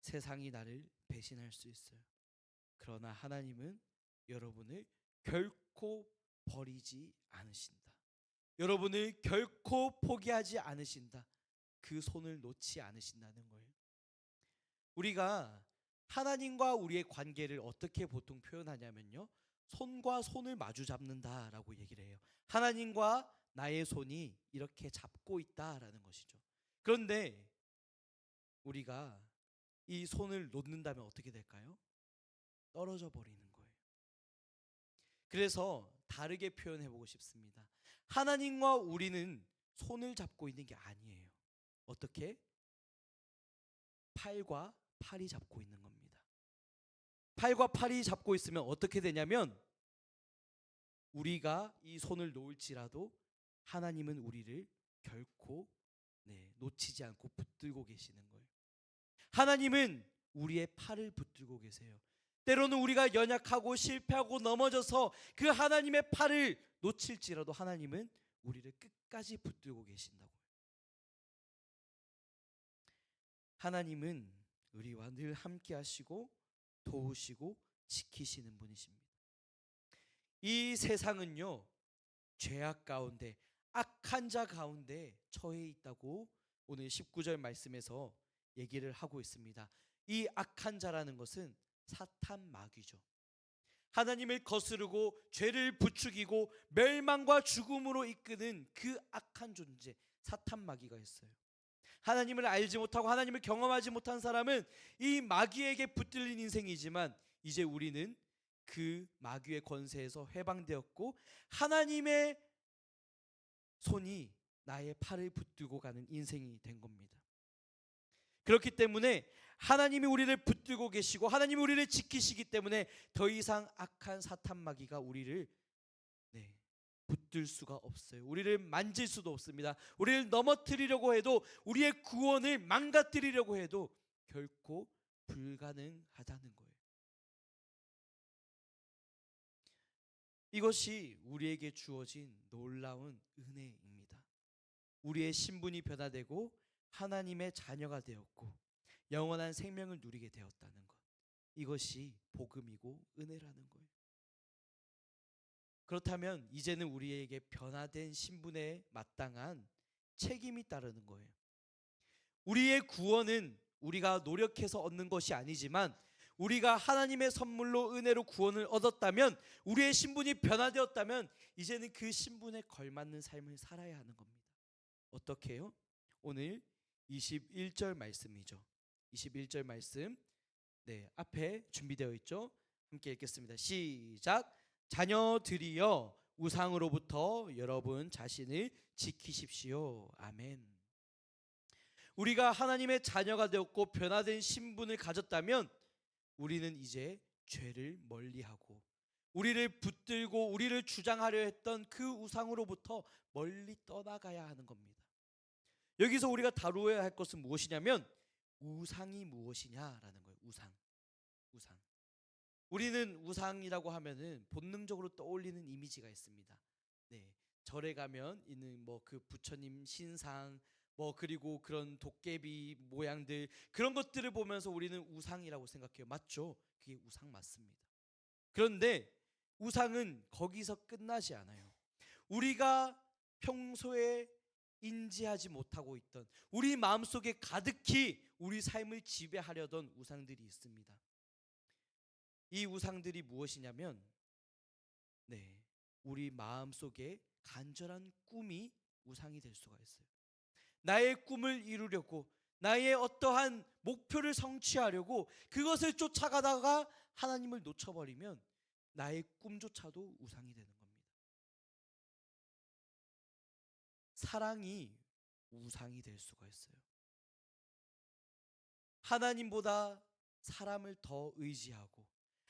세상이 나를 배신할 수 있어요. 그러나 하나님은 여러분을 결코 버리지 않으신다. 여러분을 결코 포기하지 않으신다. 그 손을 놓지 않으신다는 거예요. 우리가 하나님과 우리의 관계를 어떻게 보통 표현하냐면요, 손과 손을 마주 잡는다라고 얘기를 해요. 하나님과 나의 손이 이렇게 잡고 있다라는 것이죠. 그런데 우리가 이 손을 놓는다면 어떻게 될까요? 떨어져 버리는 거예요. 그래서 다르게 표현해 보고 싶습니다. 하나님과 우리는 손을 잡고 있는 게 아니에요. 어떻게? 팔과 팔이 잡고 있는 겁니다. 팔과 팔이 잡고 있으면 어떻게 되냐면 우리가 이 손을 놓을지라도 하나님은 우리를 결코 놓치지 않고 붙들고 계시는 거예요. 하나님은 우리의 팔을 붙들고 계세요. 때로는 우리가 연약하고 실패하고 넘어져서 그 하나님의 팔을 놓칠지라도 하나님은 우리를 끝까지 붙들고 계신다고요. 하나님은 우리와 늘 함께 하시고 도우시고 지키시는 분이십니다. 이 세상은요, 죄악 가운데 악한 자 가운데 처해 있다고 오늘 19절 말씀에서 얘기를 하고 있습니다. 이 악한 자라는 것은 사탄 마귀죠. 하나님을 거스르고 죄를 부추기고 멸망과 죽음으로 이끄는 그 악한 존재, 사탄 마귀가 있어요. 하나님을 알지 못하고 하나님을 경험하지 못한 사람은 이 마귀에게 붙들린 인생이지만 이제 우리는 그 마귀의 권세에서 해방되었고 하나님의 손이 나의 팔을 붙들고 가는 인생이 된 겁니다. 그렇기 때문에 하나님이 우리를 붙들고 계시고 하나님이 우리를 지키시기 때문에 더 이상 악한 사탄 마귀가 우리를 붙들 수가 없어요. 우리를 만질 수도 없습니다. 우리를 넘어뜨리려고 해도 우리의 구원을 망가뜨리려고 해도 결코 불가능하다는 거예요. 이것이 우리에게 주어진 놀라운 은혜입니다. 우리의 신분이 변화되고 하나님의 자녀가 되었고 영원한 생명을 누리게 되었다는 것, 이것이 복음이고 은혜라는 거예요. 그렇다면 이제는 우리에게 변화된 신분에 마땅한 책임이 따르는 거예요. 우리의 구원은 우리가 노력해서 얻는 것이 아니지만 우리가 하나님의 선물로 은혜로 구원을 얻었다면, 우리의 신분이 변화되었다면 이제는 그 신분에 걸맞는 삶을 살아야 하는 겁니다. 어떻게 해요? 오늘 21절 말씀이죠. 21절 말씀 앞에 준비되어 있죠. 함께 읽겠습니다. 시작. 자녀들이여 우상으로부터 여러분 자신을 지키십시오. 아멘. 우리가 하나님의 자녀가 되었고 변화된 신분을 가졌다면 우리는 이제 죄를 멀리하고 우리를 붙들고 우리를 주장하려 했던 그 우상으로부터 멀리 떠나가야 하는 겁니다. 여기서 우리가 다루어야 할 것은 무엇이냐면 우상이 무엇이냐라는 거예요. 우상. 우리는 우상이라고 하면은 본능적으로 떠올리는 이미지가 있습니다. 절에 가면 있는 그 부처님 신상, 그리고 그런 도깨비 모양들, 그런 것들을 보면서 우리는 우상이라고 생각해요. 맞죠? 그게 우상 맞습니다. 그런데 우상은 거기서 끝나지 않아요. 우리가 평소에 인지하지 못하고 있던, 우리 마음속에 가득히 우리 삶을 지배하려던 우상들이 있습니다. 이 우상들이 무엇이냐면 우리 마음속에 간절한 꿈이 우상이 될 수가 있어요. 나의 꿈을 이루려고, 나의 어떠한 목표를 성취하려고 그것을 쫓아가다가 하나님을 놓쳐버리면 나의 꿈조차도 우상이 되는 겁니다. 사랑이 우상이 될 수가 있어요. 하나님보다 사람을 더 의지하고,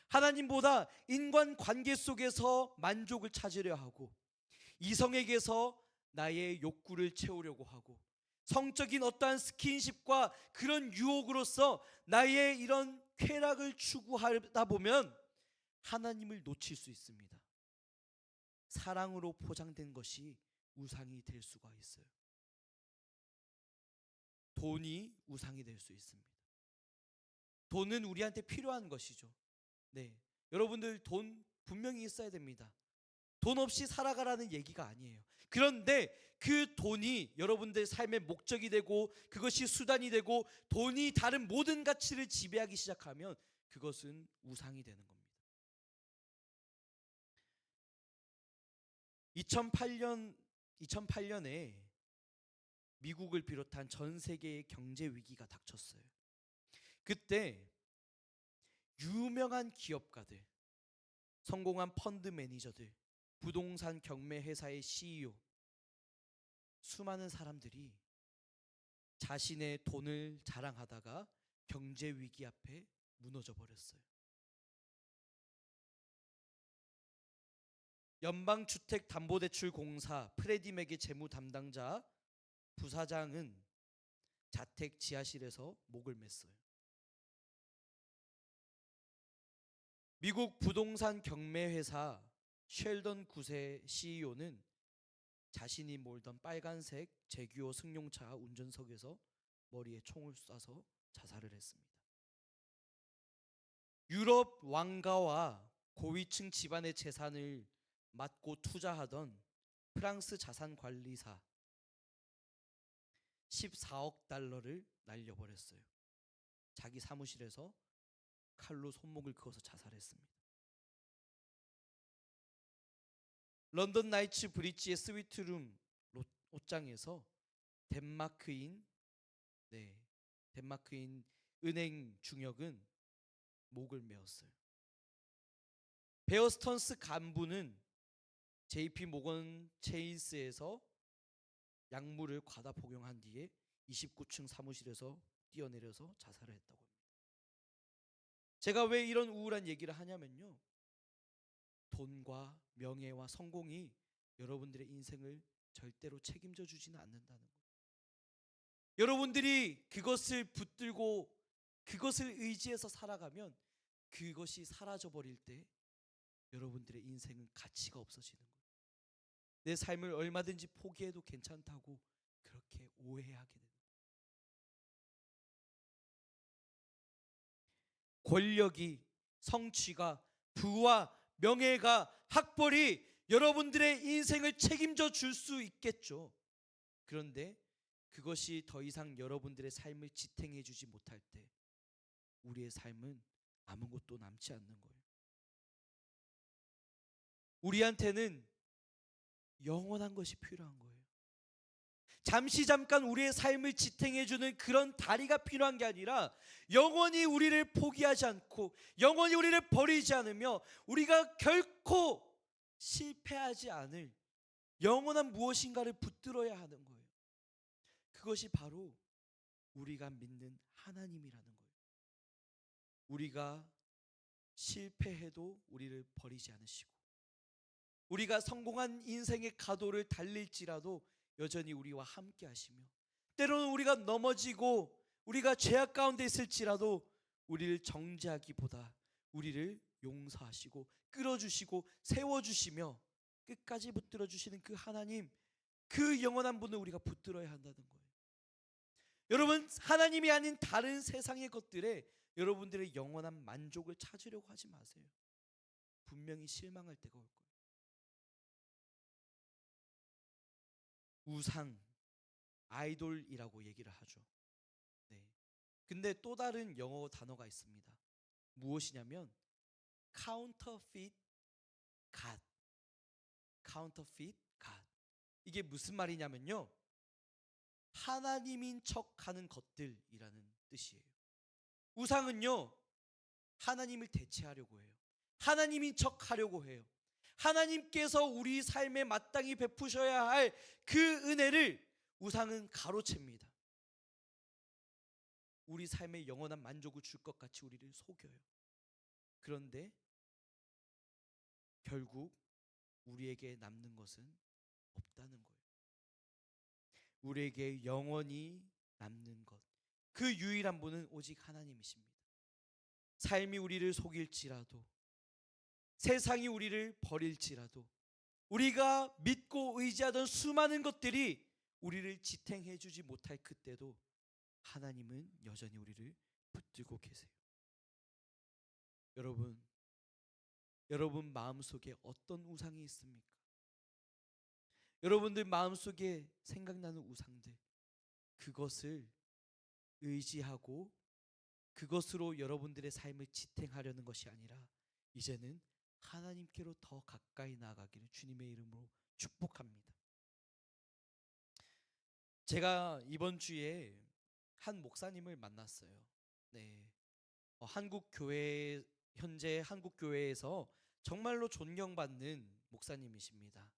하나님보다 인간 관계 속에서 만족을 찾으려 하고, 이성에게서 나의 욕구를 채우려고 하고, 성적인 어떠한 스킨십과 그런 유혹으로서 나의 이런 쾌락을 추구하다 보면 하나님을 놓칠 수 있습니다. 사랑으로 포장된 것이 우상이 될 수가 있어요. 돈이 우상이 될 수 있습니다. 돈은 우리한테 필요한 것이죠. 네, 여러분들 돈 분명히 있어야 됩니다. 돈 없이 살아가라는 얘기가 아니에요. 그런데 그 돈이 여러분들 삶의 목적이 되고 그것이 수단이 되고 돈이 다른 모든 가치를 지배하기 시작하면 그것은 우상이 되는 겁니다. 2008년에 미국을 비롯한 전 세계의 경제 위기가 닥쳤어요. 그때 유명한 기업가들, 성공한 펀드 매니저들, 부동산 경매 회사의 CEO, 수많은 사람들이 자신의 돈을 자랑하다가 경제 위기 앞에 무너져 버렸어요. 연방주택담보대출공사 프레디맥의 재무 담당자 부사장은 자택 지하실에서 목을 맸어요. 미국 부동산 경매 회사 쉘던 굿의 CEO는 자신이 몰던 빨간색 제규어 승용차 운전석에서 머리에 총을 쏴서 자살을 했습니다. 유럽 왕가와 고위층 집안의 재산을 맡고 투자하던 프랑스 자산관리사 14억 달러를 날려버렸어요. 자기 사무실에서 칼로 손목을 그어서 자살했습니다. 런던 나이츠 브릿지의 스위트룸 옷장에서 덴마크인 은행 중역은 목을 메었어요. 베어 스턴스 간부는 JP 모건 체이스에서 약물을 과다 복용한 뒤에 29층 사무실에서 뛰어내려서 자살을 했다고 합니다. 제가 왜 이런 우울한 얘기를 하냐면요, 돈과 명예와 성공이 여러분들의 인생을 절대로 책임져 주지는 않는다는 거예요. 여러분들이 그것을 붙들고 그것을 의지해서 살아가면 그것이 사라져 버릴 때 여러분들의 인생은 가치가 없어지는 거예요. 내 삶을 얼마든지 포기해도 괜찮다고 그렇게 오해하게 됩니다. 권력이, 성취가, 부와 명예가, 학벌이 여러분들의 인생을 책임져 줄 수 있겠죠. 그런데 그것이 더 이상 여러분들의 삶을 지탱해 주지 못할 때 우리의 삶은 아무것도 남지 않는 거예요. 우리한테는 영원한 것이 필요한 거예요. 잠깐 우리의 삶을 지탱해 주는 그런 다리가 필요한 게 아니라 영원히 우리를 포기하지 않고 영원히 우리를 버리지 않으며 우리가 결코 실패하지 않을 영원한 무엇인가를 붙들어야 하는 거예요. 그것이 바로 우리가 믿는 하나님이라는 거예요. 우리가 실패해도 우리를 버리지 않으시고 우리가 성공한 인생의 가도를 달릴지라도 여전히 우리와 함께 하시며 때로는 우리가 넘어지고 우리가 죄악 가운데 있을지라도 우리를 정죄하기보다 우리를 용서하시고 끌어주시고 세워주시며 끝까지 붙들어 주시는 그 하나님, 그 영원한 분을 우리가 붙들어야 한다는 거예요. 여러분, 하나님이 아닌 다른 세상의 것들에 여러분들의 영원한 만족을 찾으려고 하지 마세요. 분명히 실망할 때가 올 거예요. 우상, 아이돌이라고 얘기를 하죠. 네. 근데 또 다른 영어 단어가 있습니다. 무엇이냐면 counterfeit God. counterfeit God. 이게 무슨 말이냐면요. 하나님인 척하는 것들이라는 뜻이에요. 우상은요, 하나님을 대체하려고 해요. 하나님인 척하려고 해요. 하나님께서 우리 삶에 마땅히 베푸셔야 할 그 은혜를 우상은 가로챕니다. 우리 삶에 영원한 만족을 줄 것 같이 우리를 속여요. 그런데 결국 우리에게 남는 것은 없다는 거예요. 우리에게 영원히 남는 것, 그 유일한 분은 오직 하나님이십니다. 삶이 우리를 속일지라도, 세상이 우리를 버릴지라도, 우리가 믿고 의지하던 수많은 것들이 우리를 지탱해 주지 못할 그때도 하나님은 여전히 우리를 붙들고 계세요. 여러분 마음속에 어떤 우상이 있습니까? 여러분들 마음속에 생각나는 우상들, 그것을 의지하고 그것으로 여러분들의 삶을 지탱하려는 것이 아니라 이제는 하나님께로 더 가까이 나아가기를 주님의 이름으로 축복합니다. 제가 이번 주에 한 목사님을 만났어요. 네, 현재 한국 교회에서 정말로 존경받는 목사님이십니다.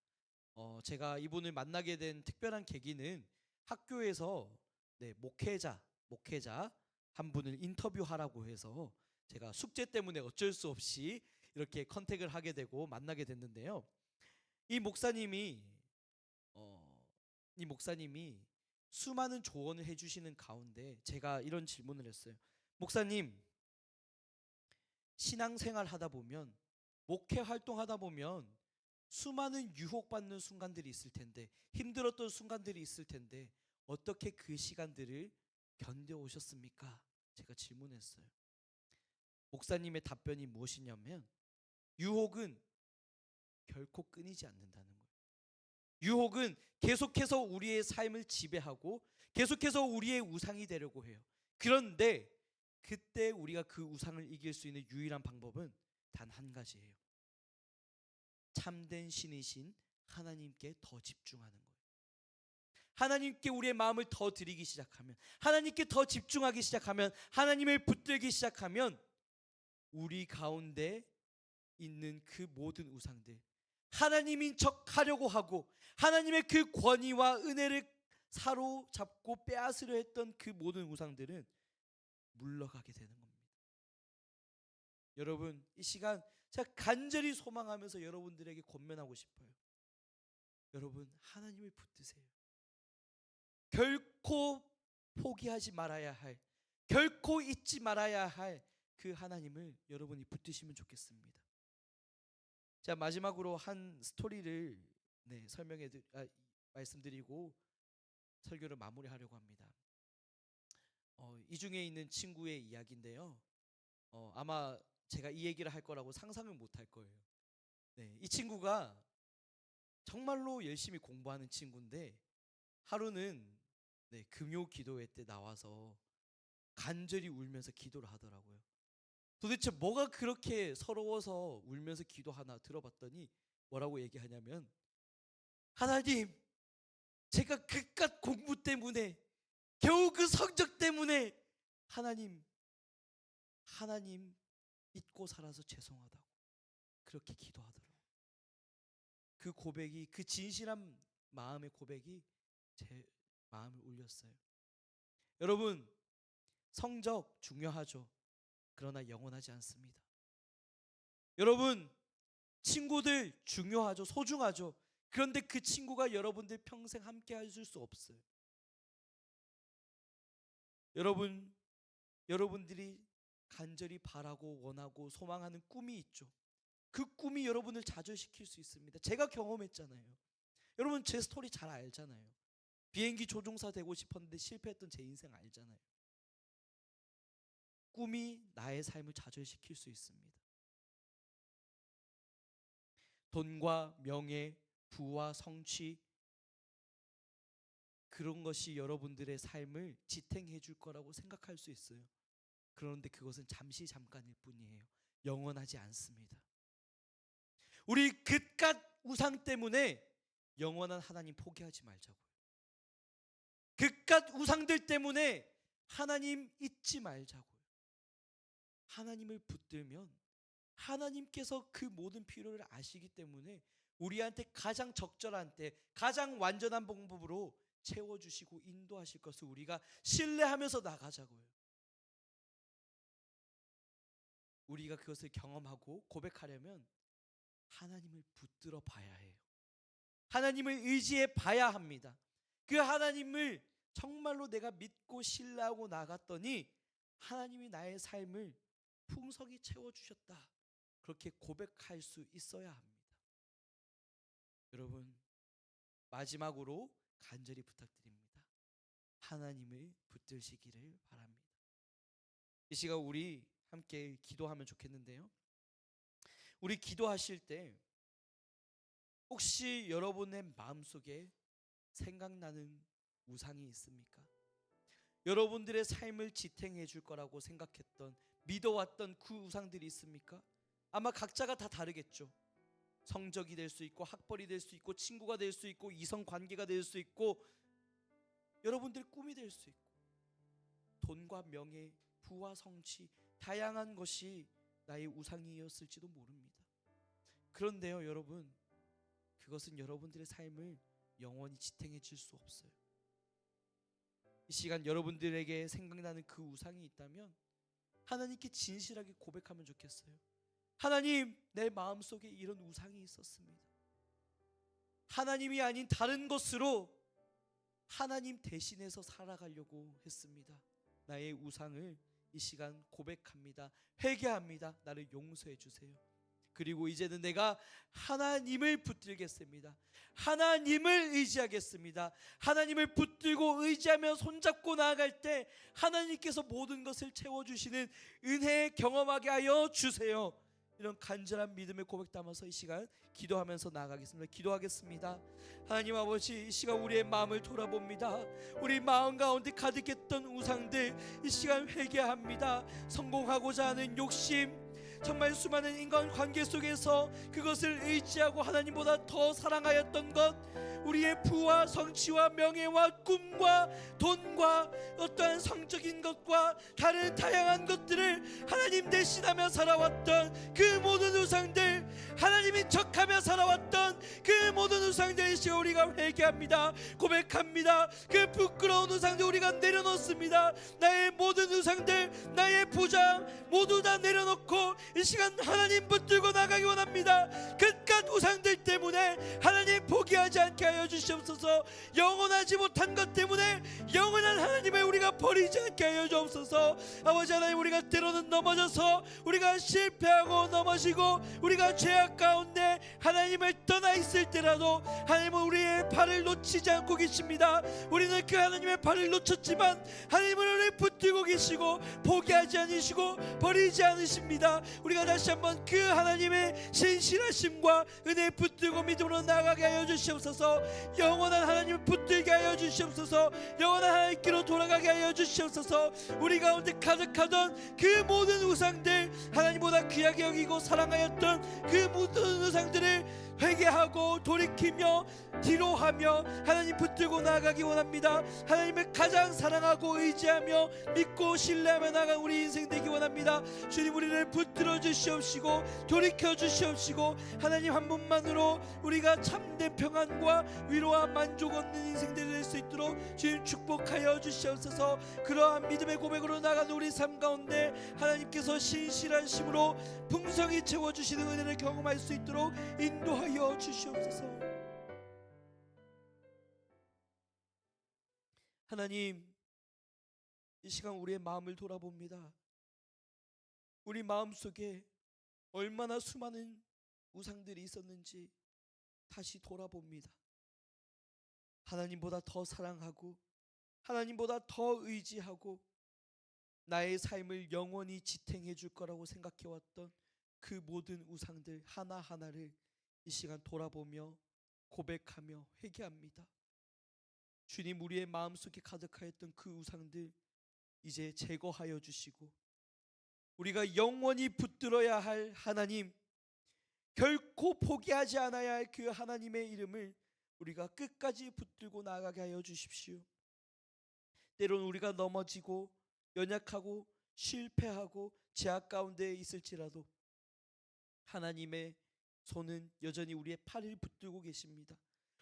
제가 이분을 만나게 된 특별한 계기는 학교에서 목회자 한 분을 인터뷰하라고 해서 제가 숙제 때문에 어쩔 수 없이 이렇게 컨택을 하게 되고 만나게 됐는데요. 이 목사님이 수많은 조언을 해주시는 가운데 제가 이런 질문을 했어요. 목사님, 신앙생활 하다 보면, 목회 활동하다 보면 수많은 유혹받는 순간들이 있을 텐데, 힘들었던 순간들이 있을 텐데 어떻게 그 시간들을 견뎌오셨습니까? 제가 질문했어요. 목사님의 답변이 무엇이냐면, 유혹은 결코 끊이지 않는다는 거예요. 유혹은 계속해서 우리의 삶을 지배하고 계속해서 우리의 우상이 되려고 해요. 그런데 그때 우리가 그 우상을 이길 수 있는 유일한 방법은 단 한 가지예요. 참된 신이신 하나님께 더 집중하는 거예요. 하나님께 우리의 마음을 더 드리기 시작하면, 하나님께 더 집중하기 시작하면, 하나님을 붙들기 시작하면 우리 가운데 있는 그 모든 우상들, 하나님인 척 하려고 하고 하나님의 그 권위와 은혜를 사로잡고 빼앗으려 했던 그 모든 우상들은 물러가게 되는 겁니다. 여러분, 이 시간 제가 간절히 소망하면서 여러분들에게 권면하고 싶어요. 여러분, 하나님을 붙드세요. 결코 포기하지 말아야 할, 결코 잊지 말아야 할 그 하나님을 여러분이 붙드시면 좋겠습니다. 자, 마지막으로 한 스토리를 말씀드리고 설교를 마무리하려고 합니다. 이 중에 있는 친구의 이야기인데요. 아마 제가 이 얘기를 할 거라고 상상을 못 할 거예요. 이 친구가 정말로 열심히 공부하는 친구인데 하루는 금요 기도회 때 나와서 간절히 울면서 기도를 하더라고요. 도대체 뭐가 그렇게 서러워서 울면서 기도하나 들어봤더니 뭐라고 얘기하냐면, 하나님, 제가 그깟 공부 때문에, 겨우 그 성적 때문에 하나님 잊고 살아서 죄송하다고 그렇게 기도하더라고요. 그 고백이, 그 진실한 마음의 고백이 제 마음을 울렸어요. 여러분, 성적 중요하죠. 그러나 영원하지 않습니다. 여러분, 친구들 중요하죠. 소중하죠. 그런데 그 친구가 여러분들 평생 함께 하실 수 없어요. 여러분들이 간절히 바라고 원하고 소망하는 꿈이 있죠. 그 꿈이 여러분을 좌절시킬 수 있습니다. 제가 경험했잖아요. 여러분, 제 스토리 잘 알잖아요. 비행기 조종사 되고 싶었는데 실패했던 제 인생 알잖아요. 꿈이 나의 삶을 좌절시킬 수 있습니다. 돈과 명예, 부와 성취, 그런 것이 여러분들의 삶을 지탱해 줄 거라고 생각할 수 있어요. 그런데 그것은 잠깐일 뿐이에요. 영원하지 않습니다. 우리 그깟 우상 때문에 영원한 하나님 포기하지 말자고요. 그깟 우상들 때문에 하나님 잊지 말자고요. 하나님을 붙들면 하나님께서 그 모든 필요를 아시기 때문에 우리한테 가장 적절한 때 가장 완전한 방법으로 채워주시고 인도하실 것을 우리가 신뢰하면서 나가자고요. 우리가 그것을 경험하고 고백하려면 하나님을 붙들어 봐야 해요. 하나님을 의지해 봐야 합니다. 그 하나님을 정말로 내가 믿고 신뢰하고 나갔더니 하나님이 나의 삶을 풍성히 채워주셨다, 그렇게 고백할 수 있어야 합니다. 여러분, 마지막으로 간절히 부탁드립니다. 하나님을 붙드시기를 바랍니다. 이 시간 우리 함께 기도하면 좋겠는데요, 우리 기도하실 때 혹시 여러분의 마음속에 생각나는 우상이 있습니까? 여러분들의 삶을 지탱해 줄 거라고 생각했던, 믿어왔던 그 우상들이 있습니까? 아마 각자가 다 다르겠죠. 성적이 될 수 있고, 학벌이 될 수 있고, 친구가 될 수 있고, 이성 관계가 될 수 있고, 여러분들 꿈이 될 수 있고, 돈과 명예, 부와 성취, 다양한 것이 나의 우상이었을지도 모릅니다. 그런데요, 여러분, 그것은 여러분들의 삶을 영원히 지탱해 줄 수 없어요. 이 시간 여러분들에게 생각나는 그 우상이 있다면 하나님께 진실하게 고백하면 좋겠어요. 하나님, 내 마음속에 이런 우상이 있었습니다. 하나님이 아닌 다른 것으로 하나님 대신해서 살아가려고 했습니다. 나의 우상을 이 시간 고백합니다. 회개합니다. 나를 용서해 주세요. 그리고 이제는 내가 하나님을 붙들겠습니다. 하나님을 의지하겠습니다. 하나님을 붙들고 의지하며 손잡고 나아갈 때 하나님께서 모든 것을 채워주시는 은혜 경험하게 하여 주세요. 이런 간절한 믿음의 고백 담아서 이 시간 기도하면서 나아가겠습니다. 기도하겠습니다. 하나님 아버지, 이 시간 우리의 마음을 돌아봅니다. 우리 마음 가운데 가득했던 우상들 이 시간 회개합니다. 성공하고자 하는 욕심, 정말 수많은 인간관계 속에서 그것을 의지하고 하나님보다 더 사랑하였던 것, 우리의 부와 성취와 명예와 꿈과 돈과 어떠한 성적인 것과 다른 다양한 것들을 하나님 대신하며 살아왔던 그 모든 우상들, 하나님이 척하며 살아왔던 그 모든 우상들, 이제 우리가 회개합니다. 고백합니다. 그 부끄러운 우상들 우리가 내려놓습니다. 나의 모든 우상들, 나의 부장 모두 다 내려놓고 이 시간 하나님 붙들고 나가기 원합니다. 그깟 우상들 때문에 하나님 포기하지 않게 하여 주시옵소서. 영원하지 못한 것 때문에 영원한 하나님을 우리가 버리지 않게 하여 주옵소서. 아버지 하나님, 우리가 때로는 넘어져서 우리가 실패하고 넘어지고 우리가 죄악 가운데 하나님을 떠나 있을 때라도 하나님은 우리의 발을 놓치지 않고 계십니다. 우리는 그 하나님의 발을 놓쳤지만 하나님은 우리를 붙들고 계시고 포기하지 않으시고 버리지 않으십니다. 우리가 다시 한번 그 하나님의 신실하심과 은혜에 붙들고 믿음으로 나아가게 하여 주시옵소서. 영원한 하나님을 붙들게 하여 주시옵소서. 영원한 하나님께로 돌아가게 하여 주시옵소서. 우리 가운데 가득하던 그 모든 우상들, 하나님보다 귀하게 여기고 사랑하였던 그 모든 우상들을 회개하고 돌이키며 뒤로하며 하나님 붙들고 나아가기 원합니다. 하나님을 가장 사랑하고 의지하며 믿고 신뢰하며 나아간 우리 인생 되기 원합니다. 주님, 우리를 붙들어 주시옵시고 돌이켜 주시옵시고 하나님 한 분만으로 우리가 참된 평안과 위로와 만족 얻는 인생들이 될 수 있도록 주님 축복하여 주시옵소서. 그러한 믿음의 고백으로 나가는 우리 삶 가운데 하나님께서 신실하심으로 풍성히 채워주시는 은혜를 경험할 수 있도록 인도하여 주시옵소서. 하나님, 이 시간 우리의 마음을 돌아봅니다. 우리 마음속에 얼마나 수많은 우상들이 있었는지 다시 돌아봅니다. 하나님보다 더 사랑하고 하나님보다 더 의지하고 나의 삶을 영원히 지탱해 줄 거라고 생각해왔던 그 모든 우상들 하나하나를 이 시간 돌아보며 고백하며 회개합니다. 주님, 우리의 마음속에 가득하였던 그 우상들 이제 제거하여 주시고 우리가 영원히 붙들어야 할 하나님, 결코 포기하지 않아야 할 그 하나님의 이름을 우리가 끝까지 붙들고 나아가게 하여 주십시오. 때로는 우리가 넘어지고 연약하고 실패하고 제약 가운데 있을지라도 하나님의 손은 여전히 우리의 팔을 붙들고 계십니다.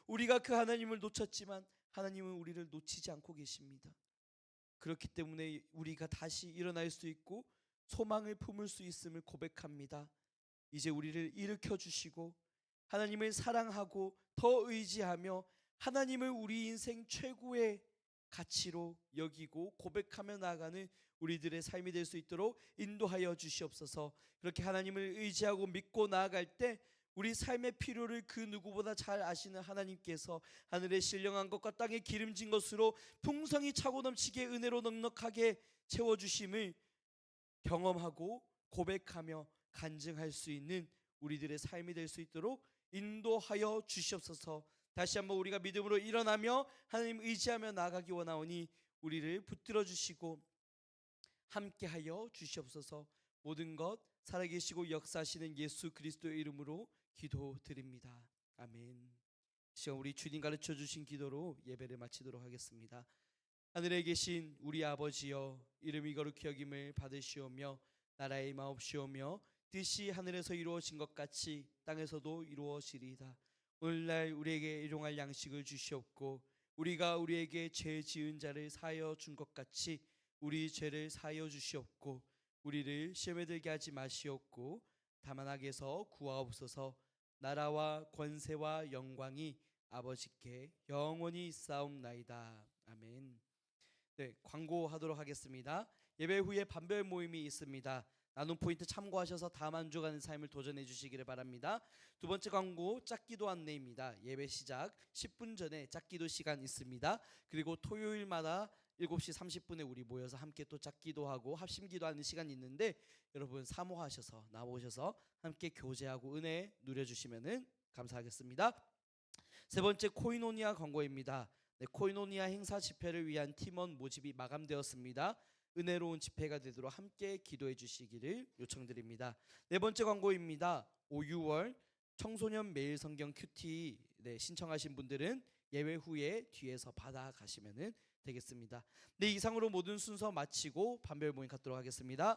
우리가 그 하나님을 놓쳤지만 하나님은 우리를 놓치지 않고 계십니다. 그렇기 때문에 우리가 다시 일어날 수 있고 소망을 품을 수 있음을 고백합니다. 이제 우리를 일으켜 주시고 하나님을 사랑하고 더 의지하며 하나님을 우리 인생 최고의 가치로 여기고 고백하며 나아가는 우리들의 삶이 될 수 있도록 인도하여 주시옵소서. 그렇게 하나님을 의지하고 믿고 나아갈 때 우리 삶의 필요를 그 누구보다 잘 아시는 하나님께서 하늘의 신령한 것과 땅의 기름진 것으로 풍성히 차고 넘치게 은혜로 넉넉하게 채워주심을 경험하고 고백하며 간증할 수 있는 우리들의 삶이 될 수 있도록 인도하여 주시옵소서. 다시 한번 우리가 믿음으로 일어나며 하나님 의지하며 나아가기 원하오니 우리를 붙들어 주시고 함께하여 주시옵소서. 모든 것 살아계시고 역사하시는 예수 그리스도의 이름으로 기도드립니다. 아멘. 시간 우리 주님 가르쳐 주신 기도로 예배를 마치도록 하겠습니다. 하늘에 계신 우리 아버지여, 이름이 거룩히 여김을 받으시오며 나라의 마옵시오며 뜻이 하늘에서 이루어진 것 같이 땅에서도 이루어지리이다. 오늘날 우리에게 일용할 양식을 주시옵고 우리가 우리에게 죄 지은 자를 사하여 준 것 같이 우리 죄를 사하여 주시옵고 우리를 시험에 들게 하지 마시옵고 다만 악에서 구하옵소서. 나라와 권세와 영광이 아버지께 영원히 있사옵나이다. 아멘. 네, 광고하도록 하겠습니다. 예배 후에 반별 모임이 있습니다. 나눔 포인트 참고하셔서 다 만족하는 삶을 도전해 주시기를 바랍니다. 두 번째 광고 짝기도 안내입니다. 예배 시작 10분 전에 짝기도 시간 있습니다. 그리고 토요일마다 7시 30분에 우리 모여서 함께 또 짝기도하고 합심기도하는 시간이 있는데 여러분 사모하셔서 나오셔서 함께 교제하고 은혜 누려주시면 감사하겠습니다. 세 번째 코이노니아 광고입니다. 네, 코이노니아 행사 집회를 위한 팀원 모집이 마감되었습니다. 은혜로운 집회가 되도록 함께 기도해 주시기를 요청드립니다. 네 번째 광고입니다. 5, 6월 청소년 매일 성경 큐티 신청하신 분들은 예배 후에 뒤에서 받아가시면 되겠습니다. 네, 이상으로 모든 순서 마치고 반별 모임 갖도록 하겠습니다.